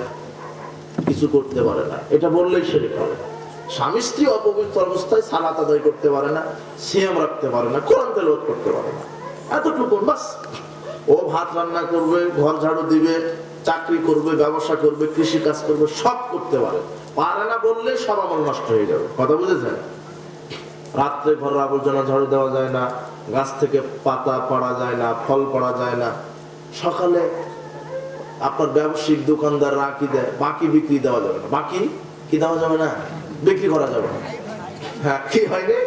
কিছু করতে পারে না, এটা বললেই শিরক হবে। স্বামী স্ত্রী অপবিত্র অবস্থায় সালাত আদায় করতে পারে না, সিয়াম রাখতে পারে না, কোরআন তেলাওয়াত করতে পারে না, এতটুকু বাস। ও ভাত রান্না করবে, ঘর ঝাড়ু দিবে, চাকরি করবে, ব্যবসা করবে, কৃষি কাজ করবে, সব করতে পারে। পারে না বললে সব আমল নষ্ট হয়ে যাবে। কথা বুঝেছেন? রাত্রে ঘরের আবর্জনা ঝাড়ু দেওয়া যায় না, গাছ থেকে পাতা পাড়া যায় না, ফল পাড়া যায় না। সকালে আপনার ব্যবসায়িক দোকানদার রাখি দেয়, বাকি বিক্রি দেওয়া যাবে না। বাকি কি দেওয়া যাবে না? বিক্রি করা যাবে না। হ্যাঁ, কি হয়নি?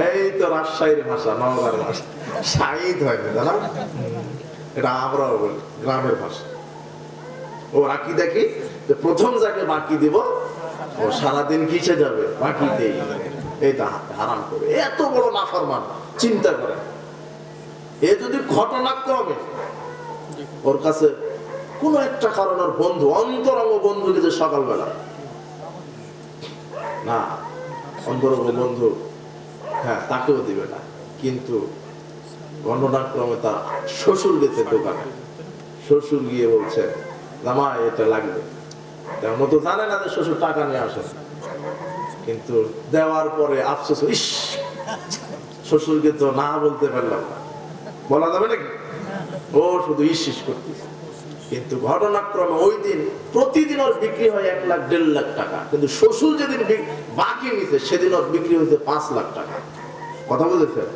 এই তো রাজশাহীর ভাষা, নওগাঁর ভাষা, সাইদ হয়নি দাদা, এটা আমরাও বলি গ্রামের ভাষা। ও রাখি দেখি প্রথম যাকে বাকি দিব ও সারাদিন কিসে যাবে? বাকিতেই। এটা হারাম করে, এত বড় নাফরমান। চিন্তা করে, এ যদি ঘটনাক্রমে ওর কাছে কোন একটা কারণ, ওর বন্ধু, অন্তরঙ্গ বন্ধু যে সকালবেলা না, অন্তরঙ্গ বন্ধু, হ্যাঁ, তাকেও দিবে না। কিন্তু ঘটনাক্রমে তার শ্বশুর গেছে দোকানে, শ্বশুর গিয়ে বলছে জামাই এটা লাগবে। তেমন তো জানে না যে শ্বশুর টাকা নিয়ে আসে, কিন্তু দেওয়ার পরে আফসোস, ইস, শ্বশুরকে তো না বলতে পারলাম না। বলা যাবে নাকি? ও শুধু ইস করতেছে। কিন্তু ঘটনাক্রমে ওই দিন প্রতিদিন ওর বিক্রি হয় 1 লাখ 1.5 লাখ টাকা, কিন্তু শ্বশুর যেদিন বাকি নিছে সেদিন ওর বিক্রি হয়েছে 5 লাখ টাকা। কথা বুঝেছেন?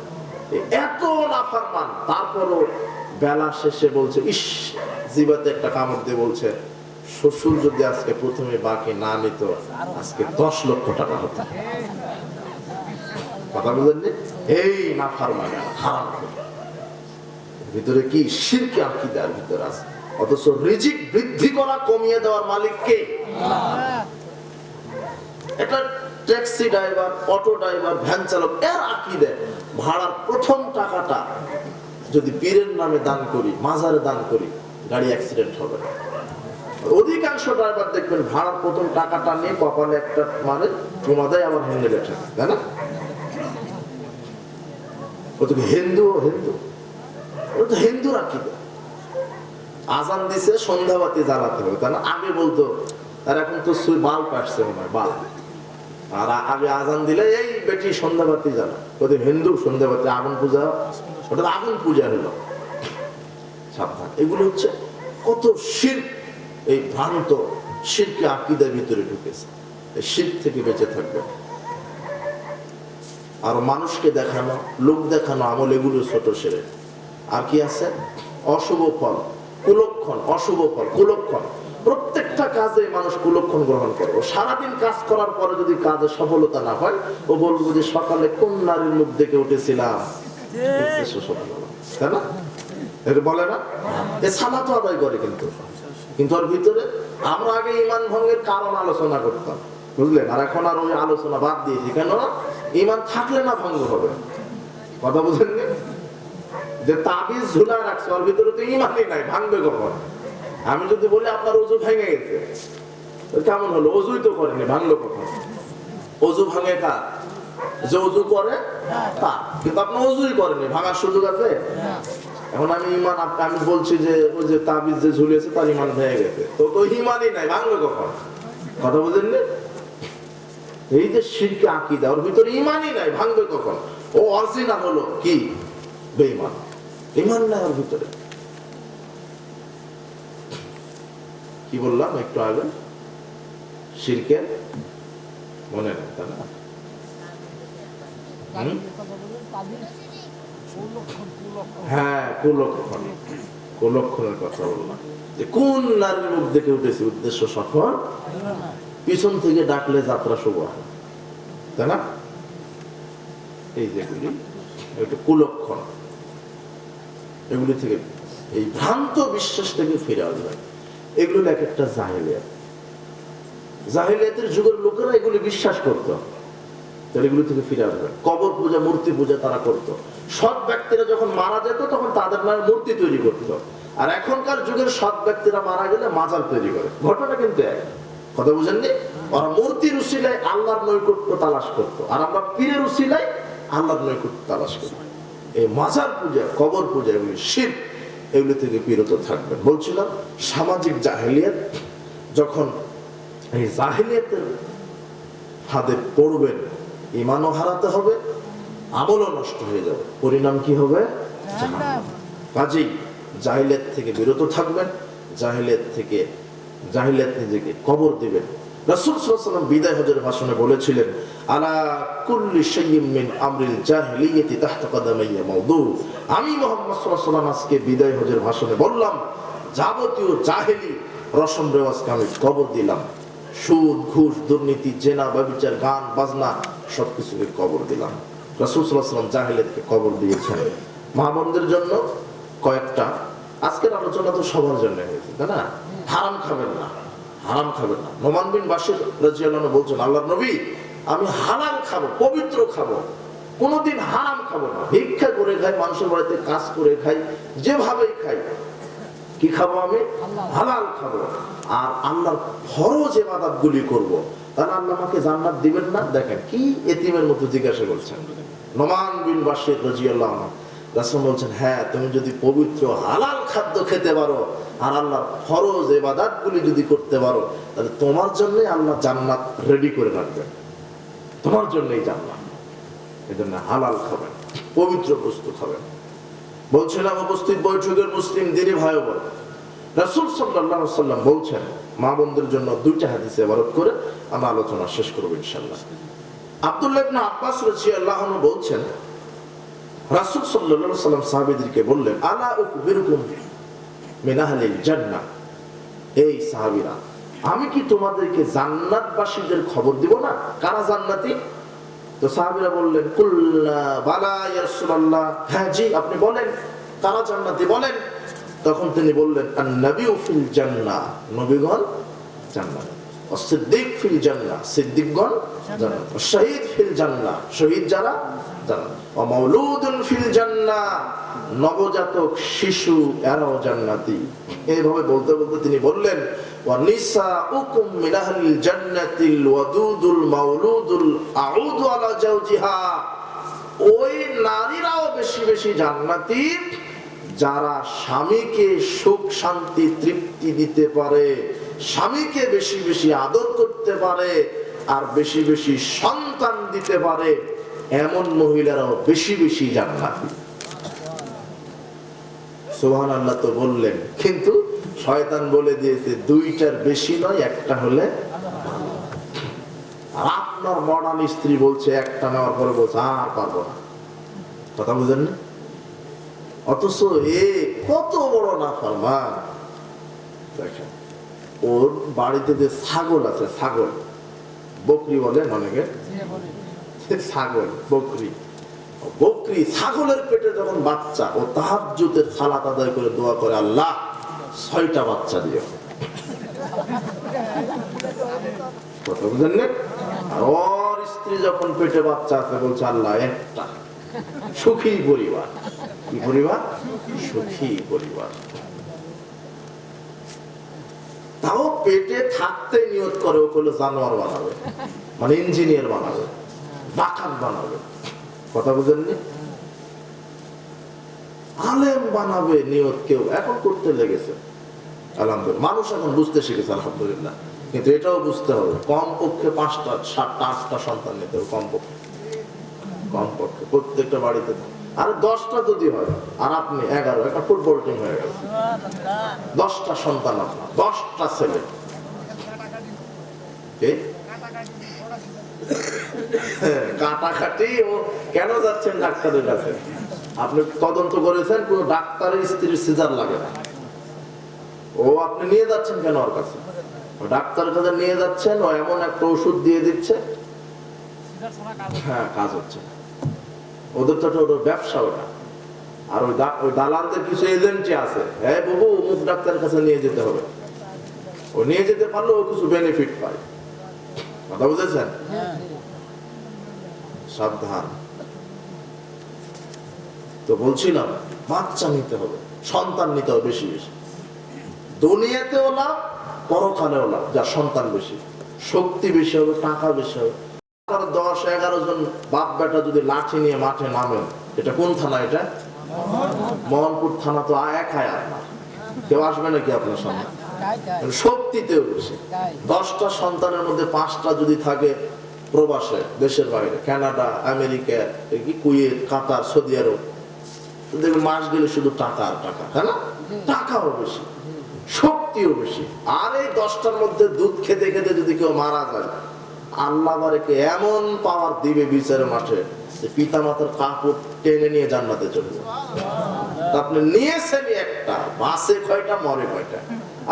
এত নাফরমান। তারপরও বেলা শেষে বলছে, ইস, জিবাতে একটা কামড় দিয়ে বলছে, শ্বশুর যদি আজকে প্রথমে বাকি না নিত আজকে 10 লক্ষ টাকা হতো। কথা বুঝলেন? এই নাফরমানি, হারাম ভিতরে কি শিরকি আকীদার ভিতরে আছে। অথচ রিজিক বৃদ্ধি করা, কমিয়ে দেওয়ার মালিক কে? এটা taxi driver, auto driver, van চালক, এর আকীদা ভাড়ার প্রথম টাকাটা যদি পীরের নামে দান করি, মাজারে দান করি, গাড়ি অ্যাক্সিডেন্ট হবে না। অধিকাংশ ড্রাইভার দেখবেন ভাড়ার প্রথম টাকাটা নিয়ে কপালে একটা মারে, জমা দেয়, আবার হ্যান্ডেলে ঠেকে, তাই না? ও তো হিন্দু, ও তো হিন্দুর আকীদা। আজান দিছে সন্ধ্যাবাতি জ্বালাতে হবে, তাই না? আগে বলতো, আর এখন তো বাল্ব আসছে মনে হয়, বাল্ব। আর আগে আজান দিলে এই বেটি সন্ধ্যাবাতি জ্বালা, ওদের হিন্দু সন্ধ্যাবাতি, আগুন পূজা, ওটা আগুন পূজা হলো। সাবধান, এগুলো হচ্ছে কত শিরক, এই ভ্রান্ত শিরকে আকীদার ভিতরে ঢুকেছে। এই শিরক থেকে বেঁচে থাকবে। আর মানুষকে দেখানো, লোক দেখানো আমল, এগুলো ছোট সেরে। আর কি আছে? অশুভ ফল, কুলক্ষণ, অশুভ ফল, কুলক্ষণ। প্রত্যেকটা কাজে মানুষ কুলক্ষণ গ্রহণ করে। সারাদিন কাজ করার পরে যদি কাজে সফলতা না হয়, ও বলবো যে সকালে কোন নারীর মুখ দেখে উঠেছিলাম, তাই না? এটা বলে না? এ সালাত আদায় করে, কিন্তু ওর ভিতরে আমরা আগে ঈমান ভঙ্গের কারণ আলোচনা করতাম, বুঝলেন? আর এখন আর ওই আলোচনা বাদ দিয়েছি। কেন? ঈমান থাকলে না ভঙ্গ হবে। কথা বুঝেননি? যে তাবিজ ঝুলা রাখছে, ওর ভিতরে তো ঈমানই নাই, ভাঙবে কখন? আমি যদি বলি আপনার ওযু ভেঙে গেছে, কেমন হলো? ওযুই তো করেনি, ভাঙলো কখন? ওযু ভাঙে কার? যে ওযু করে তার, কিন্তু আপনি ওযুই করেনি, ভাঙার সুযোগ আছে? এখন আমি বলছি যে ওই যে তাবিজ যে ঝুলিয়েছে তার ঈমান ভেঙে গেছে, তো ঈমানই নাই, ভাঙবে কখন? কথা বুঝেননি? এই যে শিরকে আকীদা, ওর ভিতরে ঈমানই নাই, ভাঙবে কখন? ও অরিজিনাল হলো কি? বেঈমান। ঈমান নাই ওর ভিতরে। কি বললাম একটু আগে? শিরকে মনে নেই, তাই না? হ্যাঁ, কুলক্ষণের কথা বললাম। যে কোন নারীর মুখ দেখে উঠেছে, উদ্দেশ্য সফল, পিছন থেকে ডাকলে যাত্রা শুভ হয়, তাই না? এই যেগুলি একটা কুলক্ষণ, এগুলি থেকে, এই ভ্রান্ত বিশ্বাস থেকে ফিরে আসবে। এগুলো এক একটা জাহেলিয়াত। জাহেলিয়াতের যুগের লোকেরা এগুলি বিশ্বাস করত, তাহলে এগুলো থেকে ফিরে আসবে। কবর পূজা, মূর্তি পূজা তারা করত। সৎ ব্যক্তিরা যখন মারা যেত তখন তাদের নামে মূর্তি তৈরি করত। আর এখনকার যুগের সৎ ব্যক্তিরা মারা গেলে মাজার তৈরি করে। ঘটনা কিন্তু এক। কথা বুঝেননি? ওরা মূর্তির উসিলায় আল্লাহর নৈকট্য তালাশ করত, আর আমরা পীরের উসিলায় আল্লাহর নৈকট্য তালাশ করি। এই মাজার পূজা, কবর পূজা, এগুলি শিরক, এগুলি থেকে বিরত থাকবেন। বলছিলাম সামাজিক জাহেলিয়াত, যখন এই জাহেলিয়াতের ফাঁদে পড়বেন, ঈমানও হারাতে হবে, আমলও নষ্ট হয়ে যাবে, পরিণাম কি হবে? কাজেই জাহেলিয়াত থেকে বিরত থাকবেন। জাহিলিয়াত নিজেকে কবর দিবেন। রাসূল সাল্লাল্লাহু আলাইহি ওয়াসাল্লাম বিদায় হজের ভাষণে বলেছিলেন, আলা কুল্লি শাইইন মিন আমরিল জাহিলিয়াতি তাহতা কদামাইয়া মাওদু। আমি মুহাম্মদ সাল্লাল্লাহু আলাইহি ওয়াসাল্লাম আজকে বিদায় হজের ভাষণে বললাম, যাবতীয় জাহেলি রসম রেওয়াজকে আমি কবর দিলাম। সুদ, ঘুষ, দুর্নীতি, জেনা, ব্যভিচার, গান, বাজনা সবকিছুকে কবর দিলাম। রাসূল সাল্লাল্লাহু আলাইহি ওয়াসাল্লাম জাহেলিয়াতকে কবর দিয়েছেন। মা বোনদের জন্য কয়েকটা, আজকের আলোচনা তো সবার জন্য হয়েছে, তাই না? হারাম খাবেন না, হারাম খাবেন না। নোমান বিন বাশির রাদিয়াল্লাহু আনহু বলছেন, আল্লাহর নবী, আমি হালাল খাবো, পবিত্র খাবো, কোনোদিন হারাম খাবো না। ভিক্ষা করে খাই, মানুষের বাড়িতে কাজ করে খাই, যেভাবেই খাই, কি খাবো আমি? হালাল খাবো। আর আল্লাহর ফরজ ইবাদত গুলি করবো। তাহলে আল্লাহ আমাকে জান্নাত দিবেন না? দেখেন কি এতিমের মতো জিজ্ঞাসা করছেন নোমান বিন বাশির রাদিয়াল্লাহু আনহু। রাসূল বলছেন, হ্যাঁ, তুমি যদি পবিত্র হালাল খাদ্য খেতে পারো আর আল্লাহর ফরজ ইবাদত গুলি যদি করতে পারো, তাহলে তোমার জন্য আল্লাহ জান্নাত রেডি করে রাখবেন, তোমার জন্যই জান্নাত। এজন্য হালাল খাবেন, পবিত্র বস্তু খাবেন। বলছিলাম উপস্থিত বৈঠকের মুসলিম দিনী ভাই বোন, রাসূল সাল্লাল্লাহু আলাইহি ওয়াসাল্লাম বলছেন, মা বোনদের জন্য দুইটা হাদিসে ইবারত করে আমরা আলোচনা শেষ করব ইনশাআল্লাহ। আব্দুল্লাহ ইবনে আব্বাস রাদিয়াল্লাহু আনহু বলছেন, রাসূল সাল্লাল্লাহু আলাইহি ওয়াসাল্লাম সাহাবীদেরকে বললেন, আলা উখবিরুকুম মিন আহলিল জান্নাহ, এই সাহাবীরা, আমি কি তোমাদেরকে জান্নাতবাসীদের খবর দিব না? কারা জান্নাতি? তো সাহাবীরা বললেন, কুল্লা বালা ইয়া রাসূলুল্লাহ, হ্যাঁ জি, আপনি বলেন কারা জান্নাতি বলেন। তখন তিনি বললেন, আন-নাবিয়্যু ফিল জান্নাহ, নবীগণ জান্নাত, ওয়াস-সিদ্দীক ফিল জান্নাহ, সিদ্দীকগণ জান্নাত, ওয়াস-শাহীদ ফিল জান্নাহ, শহীদ যারা জান্নাত, ওয়া মাওলুদুন ফিল জান্নাহ, নবজাতক শিশু এরাও জান্নাতি। এইভাবে বলতে বলতে তিনি বললেন, ওয়া নিসাউকুম মিন আহলিল জান্নাতিল ওয়াদুদুল মাওলুদুল আউদু আলা জাওজিহা, ওই নারীরাও বেশি বেশি জান্নাতি যারা স্বামীকে সুখ শান্তি তৃপ্তি দিতে পারে, স্বামীকে বেশি বেশি আদর করতে পারে আর বেশি বেশি সন্তান দিতে পারে, এমন মহিলারাও বেশি বেশি জান্নাতি। সুবহানাল্লাহ তো বললেন, কিন্তু শয়তান বলে দিয়েছে দুইটার বেশি নয়, একটা হলে। আর আপনার মডার্ন স্ত্রী বলছে একটা নেওয়ার পরে বলছে আর পারবো না, কথা বুঝেন না? অথচ এ কত বড় নাফরমান। দেখেন, ওর বাড়িতে যে ছাগল আছে, ছাগল, বকরি বলেন অনেকে, ছাগল, বকরি, বকরি, ছাগলের পেটে যখন বাচ্চা, ও তাহাজ্জুদের সালাত আদায় করে দোয়া করে, আল্লাহ 6টা বাচ্চা দিও। কথা বুঝেন না? আর ওর স্ত্রী যখন পেটে বাচ্চা আছে বলছে, আল্লাহ একটা। সুখী পরিবার। কি পরিবার? সুখী পরিবার। তাও পেটে থাকতে নিয়ত করে ও করলে জানোয়ার বানাবে, মানে ইঞ্জিনিয়ার বানাবে, ডাকাত বানাবে। কথা বুঝেননি? আলেম বানাবে নিয়ত কেউ এখন করতে লেগেছে। আলহামদুলিল্লাহ, মানুষ এখন বুঝতে শিখেছে, আলহামদুলিল্লাহ। কিন্তু এটাও বুঝতে হবে, কমপক্ষে 5টা 7টা 8টা সন্তান নিতে হবে, কমপক্ষে, কমপক্ষে প্রত্যেকটা বাড়িতে। আর 10টা যদি হয়, আর আপনি 11, একটা ফুটবল টিম হয়ে গেল। 10টা সন্তান আপনার, 10টা ছেলে। কাটাকাটি ও কেন যাচ্ছেন ডাক্তারের কাছে? আপনি তদন্ত করেছেন, কোন ডাক্তারের স্ত্রীর সিজার লাগে না, ও আপনি নিয়ে যাচ্ছেন কেন ওর কাছে? ডাক্তারের কাছে নিয়ে যাচ্ছেন, ও এমন একটা ওষুধ দিয়ে দিচ্ছে, হ্যাঁ, কাজ হচ্ছে। ওদের তো ওটা ব্যবসা ওটা। আর ওই দালালদের কিছু এজেন্টই আছে, হ্যাঁ বাবু অমুক ডাক্তারের কাছে নিয়ে যেতে হবে, ও নিয়ে যেতে পারলে ও কিছু বেনিফিট পায়। কথা বুঝেছেন? সাবধান। তো বলছিলাম, বাচ্চা নিতে হবে, সন্তান নিতে হবে বেশি বেশি, দুনিয়াতেও লাভ, পরকালেও লাভ। যার সন্তান বেশি, শক্তি বেশি হবে, টাকা বেশি হবে। 10-11 জন বাপ বেটা যদি লাঠি নিয়ে মাঠে নামে, এটা কোন থানা? এটা মোহনপুর থানা। তো এক আয়াত না, কেউ আসবে নাকি আপনার সামনে? শক্তিতেও বেশি। 10টা সন্তানের মধ্যে 5টা যদি থাকে প্রবাসে, দেশের বাইরে, কানাডা, আমেরিকা, কুয়েত, কাতার, সৌদি আরব, দেখবেন মাস গেলে শুধু টাকা আর টাকা, তাই না? টাকাও বেশি, শক্তি সম্পত্তিও বেশি। আর এই 10টার মধ্যে দুধ খেতে খেতে যদি কেউ মারা যায়, আল্লাহ বারেকে এমন পাওয়ার দিবে বিচারের মাঠে যে পিতা মাতার কাপড় টেনে নিয়ে জান্নাতে চলে যাবে। আপনি নিয়েছেন একটা, বাসে কয়টা মরে কয়টা,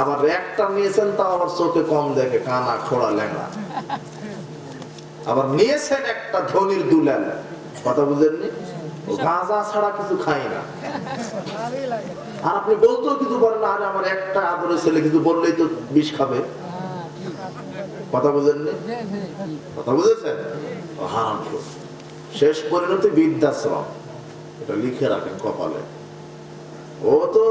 আবার একটা নিয়েছেন তা আবার চোখে কম দেখে, কানা খোড়া ল্যাংড়া। আবার নিয়েছেন একটা ধনির দুলাল, কথা বুঝেননি, গাঁজা ছাড়া কিছু খাই না। আর আপনি বলতেও কিছু পারেন না, আরে আমার একটা আদরের ছেলে, কিছু বললেই তো বিষ খাবে। কথা বুঝেননি, কথা বুঝেছেন? হারামখোর। শেষ পরিণতি বৃদ্ধাশ্রম, এটা লিখে রাখেন কপালে। ও তো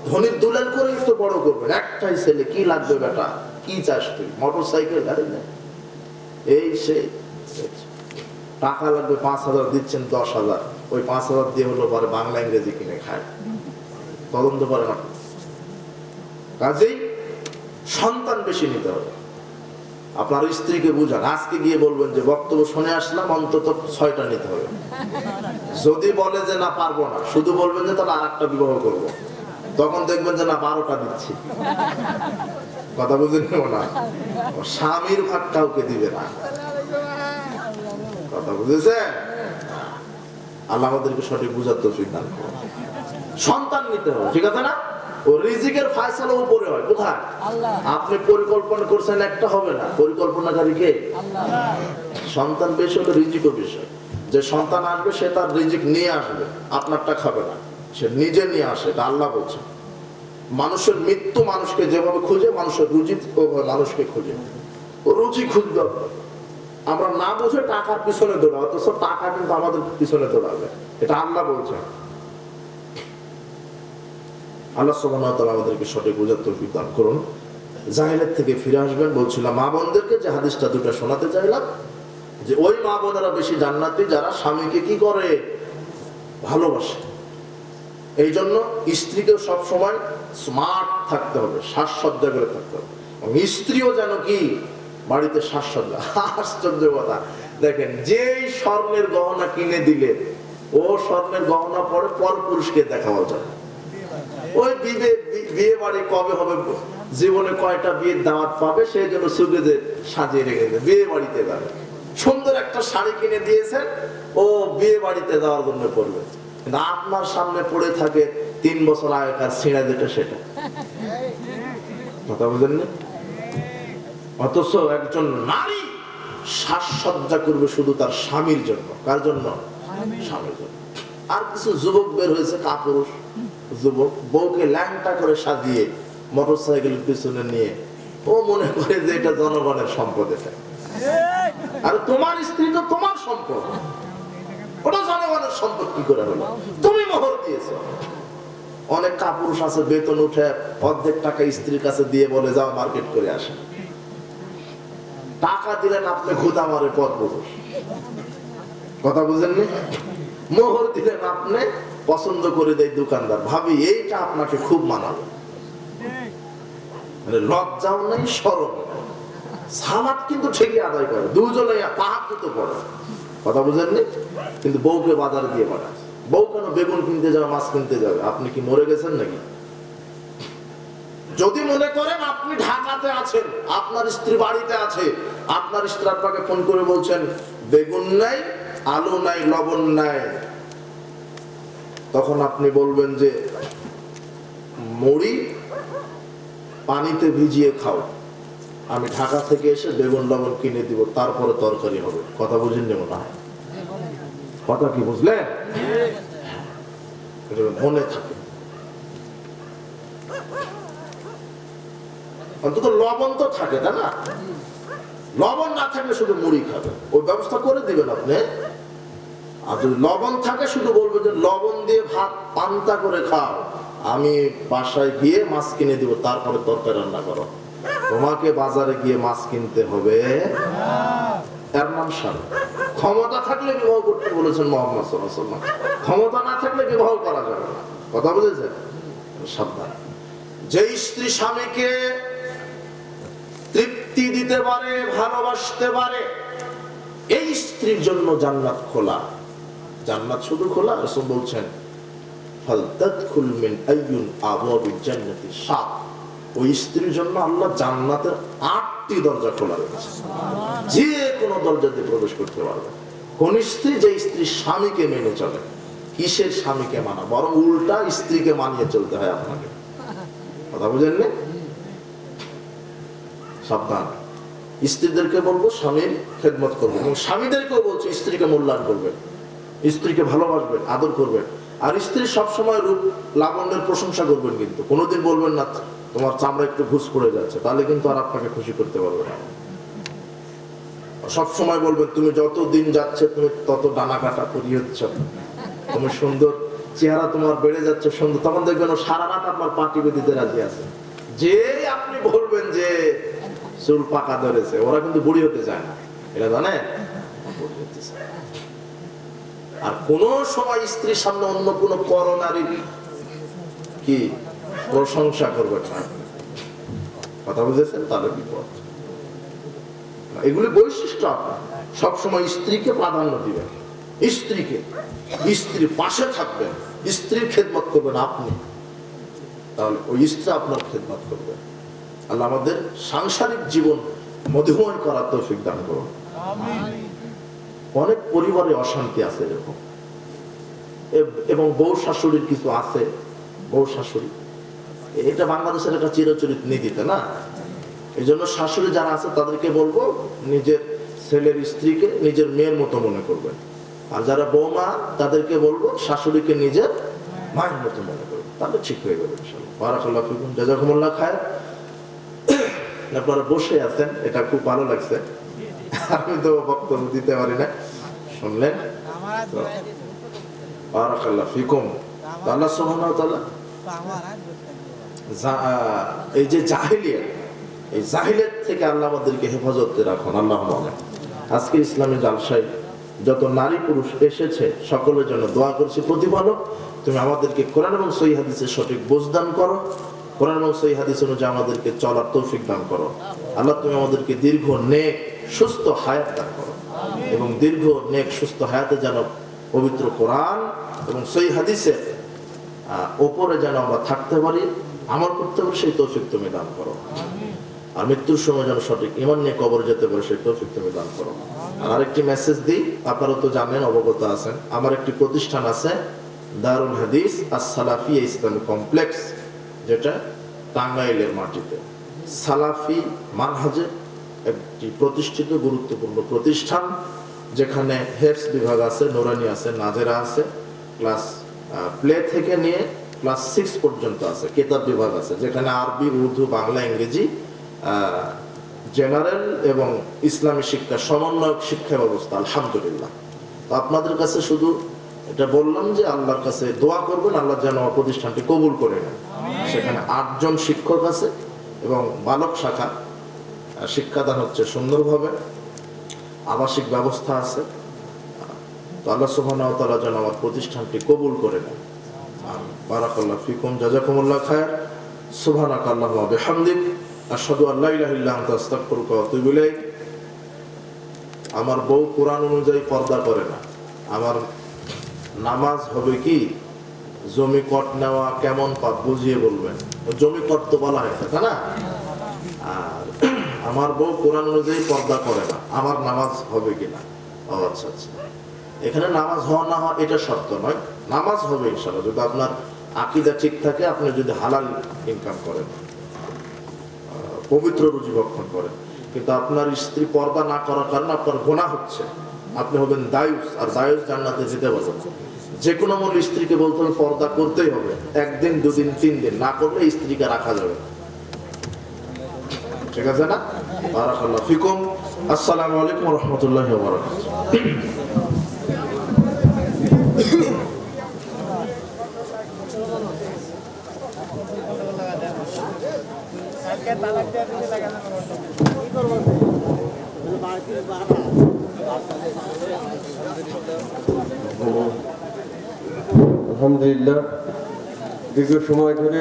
ধনির দুলাল করেই তো বড় করবেন, একটাই ছেলে, কি লাগবে বেটা, কি চাস তুই, মোটর সাইকেল, গাড়ি নেই, এই সেই টাকা লাগবে 5,000 দিচ্ছেন 10,000, ওই 5,000 দিয়ে হলো পরে বাংলা ইংরেজি কিনে খায়, তদন্ত করে না। কাজেই সন্তান বেশি নিতে হবে। আপনার স্ত্রীকে বুঝান, আজকে গিয়ে বলবেন যে বক্তব্য শুনে আসলাম, অন্তত 6টা নিতে হবে। যদি বলে যে না পারবো না, শুধু বলবেন যে তাহলে আরেকটা বিবাহ করবো, তখন দেখবেন যে না 12টা দিচ্ছি। কথা বুঝে নেব না, স্বামীর ভাগ কাউকে দিবে না। কথা বুঝেছে? আল্লাহ আমাদেরকে সঠিক বুঝার তৌফিক দান করুন। সন্তান নিতে হবে, ঠিক আছে না? ও রিজিকের ফয়সালা উপরে হয়, কোথায়? আল্লাহ। আপনি পরিকল্পনা করছেন, একটা হবে না, পরিকল্পনাকারী কে? আল্লাহ। সন্তান বেশি হলে রিজিকও বেশি। যে সন্তান আসবে সে তার রিজিক নিয়ে আসবে, আপনারটা খাবে না, সে নিজে নিয়ে আসে, এটা আল্লাহ বলছে। মানুষের মৃত্যু মানুষকে যেভাবে খুঁজে, মানুষের রুজি ওভাবে মানুষকে খুঁজে। ও রুজি খুঁজবে, আমরা না বুঝে টাকার পিছনে দৌড়াবো, অথচ টাকা কিন্তু আমাদের পিছনে দৌড়াবে, এটা আল্লাহ বলছে। আল্লাহ সুবহানাহু ওয়া তাআলা আমাদেরকে সঠিক বুঝার তৌফিক দান করুন। জাহেলিয়াত থেকে ফিরে আসবেন, বলছিলাম মা বোনদেরকে যে হাদিসটা দুটো শোনাতে চাইলাম, যে ওই মা বোনেরা বেশি জান্নাতি যারা স্বামীকে কি করে, ভালোবাসে। এই জন্য স্ত্রীকেও সবসময় স্মার্ট থাকতে হবে, সাজসজ্জা করে থাকতে হবে, এবং স্ত্রীও যেন কি বাড়িতে সাজসজ্জা। আশ্চর্য কথা, দেখেন যেই স্বর্ণের গহনা কিনে দিলে, ও স্বর্ণের গহনা পরে পর পুরুষকে দেখাও যায়। ওই বিয়ে বাড়ি কবে হবে, জীবনে কয়টা বিয়ের দাওয়াত পাবে, সেই জন্য সুগেজে সাজিয়ে রেখে দেবে, বিয়ে বাড়িতে যাবে। সুন্দর একটা শাড়ি কিনে দিয়েছেন, ও বিয়ে বাড়িতে যাওয়ার জন্য পড়বে, কিন্তু আপনার সামনে পড়ে থাকে 3 বছর আগেকার ছিঁড়া যেটা, সেটা। কথা বুঝেননি? অথচ একজন নারী সাজসজ্জা করবে শুধু তার স্বামীর জন্য। কার জন্য? স্বামীর জন্য। আর কিছু যুবক বের হয়েছে, কাপুরুষ যুবক, বউকে ল্যাংটা করে সাজিয়ে মোটরসাইকেলের পিছনে নিয়ে, ও মনে করে যে এটা জনগণের সম্পদ। এটা আর তোমার স্ত্রী তো তোমার সম্পদ, ওটা জনগণের সম্পদ কি করে হলো? তুমি মোহর দিয়েছো। অনেক কাপুরুষ আছে, বেতন উঠে অর্ধেক টাকা স্ত্রীর কাছে দিয়ে বলে যাও মার্কেট করে আসে। টাকা দিলেন আপনি খুদা মারে পথ পুরুষ, কথা বুঝেননি? মোহর দিলেন আপনি, পছন্দ করে দেয় দোকানদার, ভাবি এইটা আপনাকে খুব মানাবে, লজ্জাও নেই, শরম নেই। সালাত কিন্তু ঠিকই আদায় করে, দুজনে তাহাজ্জুদ পড়ে, কথা বুঝেননি? কিন্তু বউকে বাজারে দিয়ে পাঠায়। বউ কেন বেগুন কিনতে যাবে, মাছ কিনতে যাবে? আপনি কি মরে গেছেন নাকি? যদি মনে করেন আপনি ঢাকাতে আছেন, আপনার স্ত্রী বাড়িতে আছে, আপনার স্ত্রী আপনাকে ফোন করে বলছেন বেগুন নাই, আলু নাই, লবণ নাই, তখন আপনি বলবেন যে মুড়ি পানিতে ভিজিয়ে খাও, আমি ঢাকা থেকে এসে বেগুন লবণ কিনে দিব, তারপরে তরকারি হবে। কথা বুঝেন নেব না? কথা কি বুঝলেন? মনে থাকে, অন্তত লবণ তো থাকে, তাই না? লবণ না থাকলে শুধু মুড়ি খাবে, ওই ব্যবস্থা করে দিবেন আপনি। আর যদি লবণ থাকে, শুধু বলবে যে লবণ দিয়ে ভাত পান্তা করে খাও, আমি বাসায় গিয়ে মাছ কিনে দিব, তারপরে তরকারি রান্না করো। তোমাকে বাজারে গিয়ে মাছ কিনতে হবে, এর নাম স্বামী। ক্ষমতা থাকলে বিবাহ করতে বলেছেন মুহাম্মদ সাল্লাল্লাহু আলাইহি ওয়াসাল্লাম, ক্ষমতা না থাকলে বিবাহ করা যাবে না। কথা বুঝেছেন? সাবধান। যে স্ত্রী স্বামীকে তৃপ্তি দিতে পারে, ভালোবাসতে পারে, এই স্ত্রীর জন্য জান্নাত খোলা। জান্নাত শুধু খোলা, রাসূল বলছেন ফালতাদখুল মিন আইয়ুন আবওয়াবিল জান্নাতি শাত, ওই স্ত্রীর জন্য আল্লাহ জান্নাতের 8টি দরজা খোলা রেখেছে, যে কোনো দরজা দিয়ে প্রবেশ করতে পারবে। কোন স্ত্রী? যে স্ত্রী স্বামীকে মেনে চলে। কিসের স্বামীকে মানা? বরং উল্টা স্ত্রীকে মানিয়ে চলতে হয় আপনাকে। কথা বুঝেন না? সাবধান। স্ত্রীদেরকে বলবো স্বামীর খেদমত করবে, এবং স্বামীদেরকেও বলছে স্ত্রীকে মূল্যায়ন করবে, স্ত্রীকে ভালোবাসবেন, আদর করবেন। আর স্ত্রী সবসময় রূপ লাবণ্যের প্রশংসা করবেন, কিন্তু কোনোদিন বলবেন না তোমার চামড়া একটু ঘুষ পড়ে যাচ্ছে, তাহলে কিন্তু আর আপনাকে খুশি করতে পারবে না। সবসময় বলবেন তুমি যত দিন যাচ্ছে তুমি তত ডানা কাটা করিয়ে হচ্ছ, তুমি সুন্দর, চেহারা তোমার বেড়ে যাচ্ছে সুন্দর, তখন দেখবেন ও সারা রাত আপনার পা টিপে দিতে রাজি আছে। যে আপনি বলবেন যে চুল পাকা ধরেছে, ওরা কিন্তু বুড়ি হতে চায় না, এটা জানে। আর কোন সময় স্ত্রীর সামনে অন্য কোন করোনারি কি প্রশংসা করবেন না। কথা বুঝেছেন? তাহলে বিপদ। এগুলি বৈশিষ্ট্য। আপনার সবসময় স্ত্রীকে প্রাধান্য দিবেন, স্ত্রীকে, স্ত্রীর পাশে থাকবেন, স্ত্রীর খেদমত করবেন আপনি, তাহলে ওই স্ত্রী আপনার খেদমত করবে। আল্লাহ আমাদের সাংসারিক জীবন মধুময় করার তৌফিক দান করুন। অনেক পরিবারে অশান্তি আছে এরকম, এবং বউ শাশুড়ির কিছু আছে। বউ শাশুড়ি এটা বাংলাদেশের একটা চিরচরিত নীতিতে না। এই জন্য শাশুড়ি যারা আছে তাদেরকে বলবো নিজের ছেলের স্ত্রীকে নিজের মেয়ের মতো মনে করবেন, আর যারা বৌমা তাদেরকে বলবো শাশুড়িকে নিজের মায়ের মতো মনে করবেন, তাহলে ঠিক হয়ে যাবে ইনশাআল্লাহ। বারাকাল্লাহু ফিকুম, জাযাকুমুল্লাহ খায়র। আপনারা বসে আছেন, এটা খুব ভালো লাগছে। আমি তো বক্তব্য দিতে পারি না, শুনলেন? বারাকাল্লাহু ফিকুম। আল্লাহ সুবহানাহু ওয়া তাআলা এই যে জাহেলিয়াত, এই জাহেলিয়াত থেকে আল্লাহ আমাদেরকে হেফাজতে রাখুন, আল্লাহুম্মা আমিন। আজকে ইসলামী জালসায় যত নারী পুরুষ এসেছে সকলের জন্য দোয়া করছি, প্রতিপালক তুমি আমাদেরকে কোরআন এবং সহিহ হাদিসের সঠিক বুঝ দান করো, কোরআন এবং সহিহ হাদিস অনুযায়ী আমাদেরকে চলার তৌফিক দান করো। আল্লাহ তুমি আমাদেরকে দীর্ঘ নেক সুস্থ হায়াত দান করো, এবং দীর্ঘ নেক সুস্থ হায়াতে যেন পবিত্র কোরআন এবং সহিহ হাদিসের ওপরে যেন আমরা থাকতে পারি, আমল করতে পারি, সেই তৌফিক তুমি দান করো। আর মৃত্যুর সময় যেন সঠিক ঈমান নিয়ে কবর যেতে পারে, সেই তৌফিক তুমি দান করো। আর আরেকটি মেসেজ দিই, আপনারা তো জানেন, অবগত আছেন, আমার একটি প্রতিষ্ঠান আছে দারুল হাদিস আস-সালাফিয়া ইসলামিক কমপ্লেক্স, যেটা টাঙ্গাইলের মাটিতে সালাফি মানহাজে একটি প্রতিষ্ঠিত গুরুত্বপূর্ণ প্রতিষ্ঠান, যেখানে হেফজ বিভাগ আছে, নুরানি আছে, নাজেরা আছে, ক্লাস প্লে থেকে নিয়ে ক্লাস 6 পর্যন্ত আছে, কিতাব বিভাগ আছে, যেখানে আরবি, উর্দু, বাংলা, ইংরেজি, জেনারেল এবং ইসলামী শিক্ষা সমন্বয়ক শিক্ষা ব্যবস্থা। আলহামদুলিল্লাহ। তো আপনাদের কাছে শুধু এটা বললাম যে আল্লাহর কাছে দোয়া করবেন, আল্লাহ যেন প্রতিষ্ঠানটি কবুল করে নেন। সেখানে 8 জন শিক্ষক আছে এবং বালক শাখা শিক্ষাদান হচ্ছে সুন্দরভাবে, আবাসিক ব্যবস্থা আছে। তো আল্লাহ সুবহানাহু ওয়া তাআলা যেন আমার প্রতিষ্ঠানটি কবুল করে নেন। বারাকাল্লাহু ফিকুম, জাযাকুমুল্লাহ খায়র। সুবহানাকা আল্লাহুম্মা ওয়া বিহামদিক, আশহাদু আল্লা ইলাহা ইল্লা আনতা, আস্তাগফিরুকা ওয়া আতুবু ইলাইক। আমার বউ কোরআন অনুযায়ী পর্দা করে না, আমার নামাজ হবে কি? জমি কট নেওয়া কেমন পাপ বুঝিয়ে বলবেন। জমি কট তো বলা হয়েছে, তাই না? আর আমার বউ কোরআন অনুযায়ী পর্দা করে না, আমার নামাজ হবে কিনা? ও আচ্ছা আচ্ছা, এখানে নামাজ হওয়া না হওয়া এটা শর্ত নয়, নামাজ হবে ইনশাআল্লাহ যদি আপনার আকীদা ঠিক থাকে, আপনি যদি হালাল ইনকাম করেন, পবিত্র রুজি ভক্ষণ করেন। কিন্তু আপনার স্ত্রী পর্দা না করার কারণে আপনার গুনাহ হচ্ছে, আপনি হবেন দায়ুস, আর দায়ুস জান্নাতে যেতে পারবেন। যে কোনো মূল স্ত্রীকে বলতে হবে পর্দা করতেই হবে, 1 দিন 2 দিন 3 দিন না করলে স্ত্রীকে রাখা যাবে, ঠিক আছে না? বারাকাল্লাহু ফিকুম। আসসালামু আলাইকুম ওয়া রাহমাতুল্লাহি ওয়া বারাকাতুহু। আলহামদুলিল্লাহ, দীর্ঘ সময় ধরে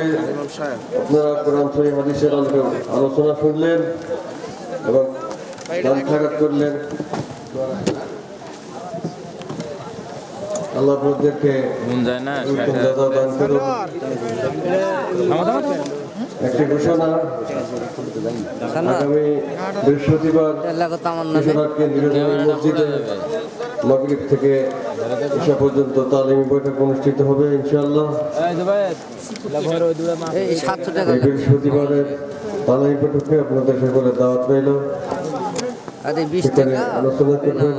আপনারা কোরআন শরীফ হাদিসের আলোচনা শুনলেন এবং সাক্ষাৎ করলেন। আল্লাহ আপনাদেরকে দান করুন। একটি ঘোষণা, আগামী বৃহস্পতিবার কিশোরহাট কেন্দ্রীয় জামে মসজিদে মাগরিব থেকে ঈশা পর্যন্ত তালিমি বৈঠক অনুষ্ঠিত হবে ইনশাআল্লাহ। এই বৃহস্পতিবারের তালিমি বৈঠকে আপনাদের সকলের দাওয়াত রইল। সেখানে আলোচনা করবেন।